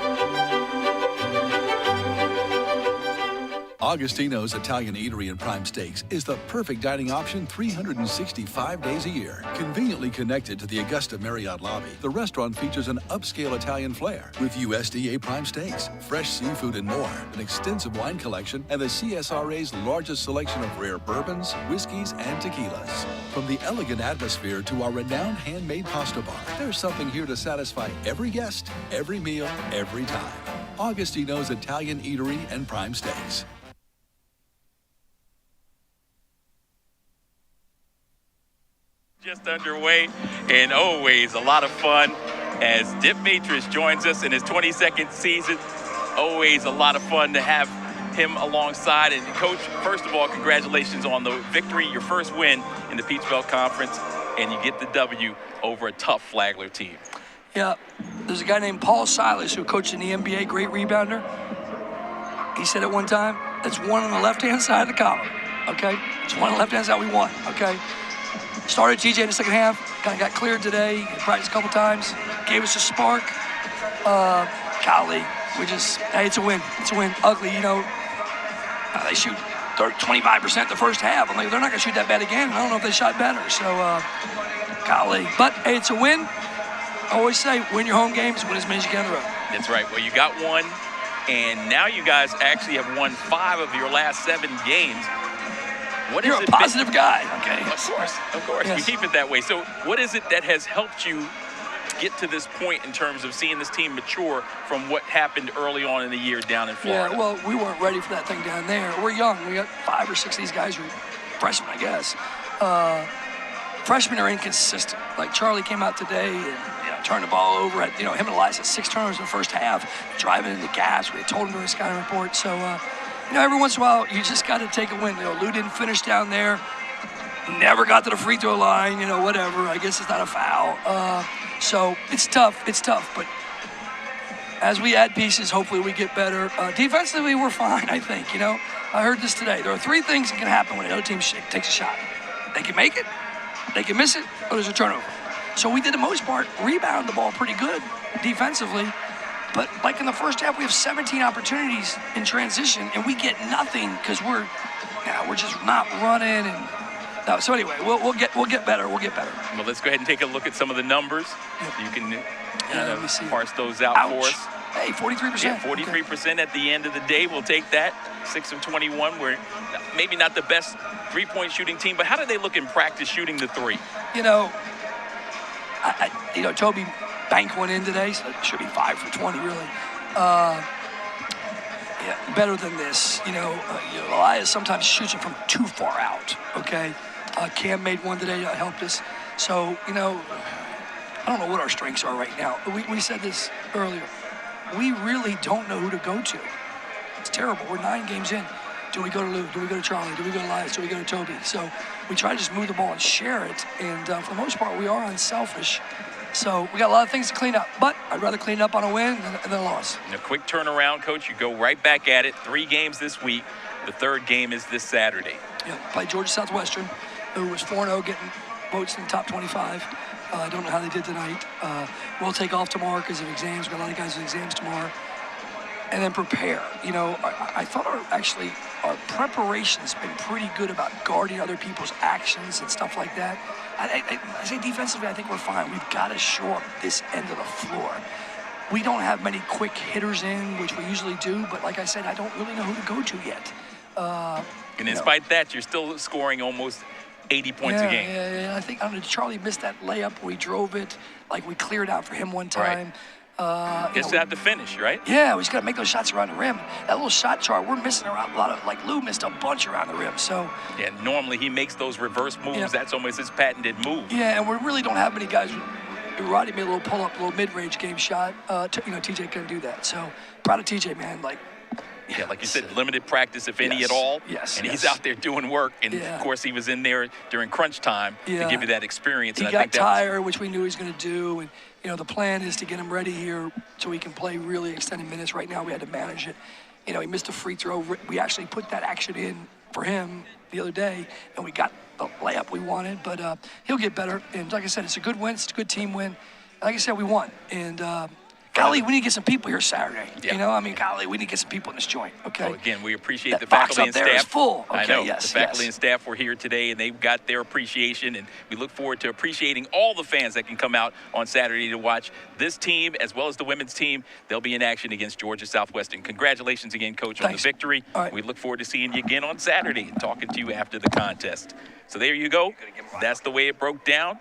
Augustino's Italian Eatery and Prime Steaks is the perfect dining option 365 days a year. Conveniently connected to the Augusta Marriott lobby, the restaurant features an upscale Italian flair with USDA Prime Steaks, fresh seafood and more, an extensive wine collection, and the CSRA's largest selection of rare bourbons, whiskeys, and tequilas. From the elegant atmosphere to our renowned handmade pasta bar, there's something here to satisfy every guest, every meal, every time. Augustino's Italian Eatery and Prime Steaks. Just underway, and always a lot of fun as Demetrius joins us in his 22nd season. Always a lot of fun to have him alongside. And Coach, first of all, congratulations on the victory, your first win in the Peach Belt Conference, and you get the W over a tough Flagler team. Yeah, there's a guy named Paul Silas who coached in the MBA, great rebounder. He said at one time, it's one on the left-hand side of the column, okay? It's one on the left-hand side we won, okay? Started TJ in the second half, kind of got cleared today, practiced a couple times, gave us a spark. Golly, hey, it's a win. It's a win. Ugly, you know. They shoot 25% the first half. I'm like, they're not going to shoot that bad again. I don't know if they shot better. So, golly. But, hey, it's a win. I always say, win your home games, win as many as you can on the road. That's right. Well, you got one, and now you guys actually have won 5 of your last 7 games. What You're is a it positive guy, okay? Of course. Yes. We keep it that way. So what is it that has helped you get to this point in terms of seeing this team mature from what happened early on in the year down in Florida? Yeah, well, we weren't ready for that thing down there. We're young. We got 5 or 6 of these guys who are freshmen, I guess. Freshmen are inconsistent. Like Charlie came out today and turned the ball over. Him and Elias had 6 turnovers in the first half, driving into gas. We had told him during the scouting report. So, every once in a while, you just got to take a win. Lou didn't finish down there. Never got to the free throw line, whatever. I guess it's not a foul. So it's tough. But as we add pieces, hopefully we get better. Defensively, we're fine, I think. I heard this today. There are 3 things that can happen when another team takes a shot. They can make it, they can miss it, or there's a turnover. So we did the most part, rebound the ball pretty good defensively. But like in the first half, we have 17 opportunities in transition, and we get nothing because we're just not running. So anyway, we'll get better. We'll get better. Well, let's go ahead and take a look at some of the numbers. You can parse those out for us. Hey, 43%. Yeah, 43% at the end of the day. We'll take that. 6 of 21. We're maybe not the best three-point shooting team, but how do they look in practice shooting the three? Toby banked one in today, so it should be 5 for 20, really. Better than this. Elias sometimes shoots it from too far out, okay? Cam made one today that helped us. So, I don't know what our strengths are right now. We said this earlier. We really don't know who to go to. It's terrible. We're 9 games in. Do we go to Lou? Do we go to Charlie? Do we go to Elias? Do we go to Toby? So we try to just move the ball and share it. And for the most part, we are unselfish. So we got a lot of things to clean up. But I'd rather clean up on a win than a loss. A quick turnaround, Coach. You go right back at it. 3 games this week. The 3rd game is this Saturday. Yeah, play Georgia Southwestern, who was 4-0, getting votes in the top 25. I don't know how they did tonight. We'll take off tomorrow because of exams. We've got a lot of guys with exams tomorrow. And then prepare. I thought our preparation's been pretty good about guarding other people's actions and stuff like that. I say defensively, I think we're fine. We've got to shore up this end of the floor. We don't have many quick hitters in, which we usually do. But like I said, I don't really know who to go to yet. And despite that, you're still scoring almost 80 points a game. Yeah. I think Charlie missed that layup where he drove it. Like we cleared out for him one time. Just have to finish, right? Yeah, we just got to make those shots around the rim. That little shot chart, we're missing around a lot of, Lou missed a bunch around the rim. So yeah, normally he makes those reverse moves. Yeah. That's almost his patented move. Yeah, and we really don't have many guys. Roddy made a little pull-up, a little mid-range game shot. TJ couldn't do that. So proud of TJ, man. Yeah, like you said, limited practice, if any at all. Yes. And he's out there doing work. And, of course, he was in there during crunch time to give you that experience. He got tired, which we knew he was going to do. And, the plan is to get him ready here so he can play really extended minutes. Right now we had to manage it. He missed a free throw. We actually put that action in for him the other day, and we got the layup we wanted. But he'll get better. And like I said, it's a good win. It's a good team win. Like I said, we won. And golly, we need to get some people here Saturday. Yeah. Golly, we need to get some people in this joint. Okay. So again, we appreciate the box faculty up and there staff. Is full. Okay, I know. Yes, the faculty and staff were here today, and they've got their appreciation. And we look forward to appreciating all the fans that can come out on Saturday to watch this team as well as the women's team. They'll be in action against Georgia Southwestern. Congratulations again, Coach, on the victory. All right. We look forward to seeing you again on Saturday and talking to you after the contest. So there you go. That's the way it broke down.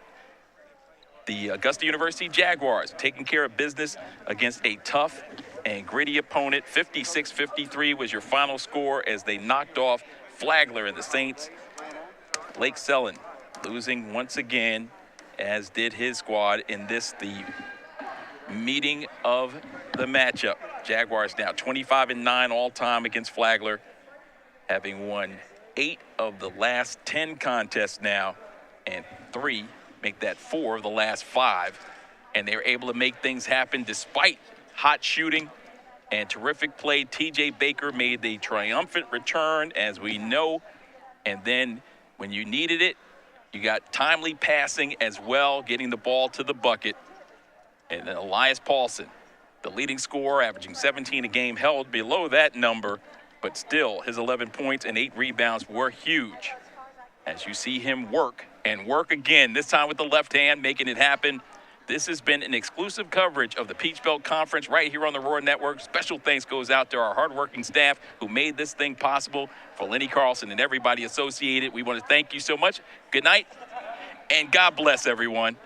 The Augusta University Jaguars taking care of business against a tough and gritty opponent. 56-53 was your final score as they knocked off Flagler and the Saints. Blake Sellen losing once again, as did his squad in this, the meeting of the matchup. Jaguars now 25-9 all-time against Flagler, having won 8 of the last 10 contests now, and 3 make that 4 of the last 5. And they were able to make things happen despite hot shooting and terrific play. TJ Baker made the triumphant return, as we know. And then when you needed it, you got timely passing as well, getting the ball to the bucket. And then Elias Paulson, the leading scorer, averaging 17 a game, held below that number, but still his 11 points and 8 rebounds were huge. As you see him work and work again, this time with the left hand, making it happen. This has been an exclusive coverage of the Peach Belt Conference right here on the Roar Network. Special thanks goes out to our hardworking staff who made this thing possible. For Lenny Carlson and everybody associated, we want to thank you so much. Good night, and God bless everyone.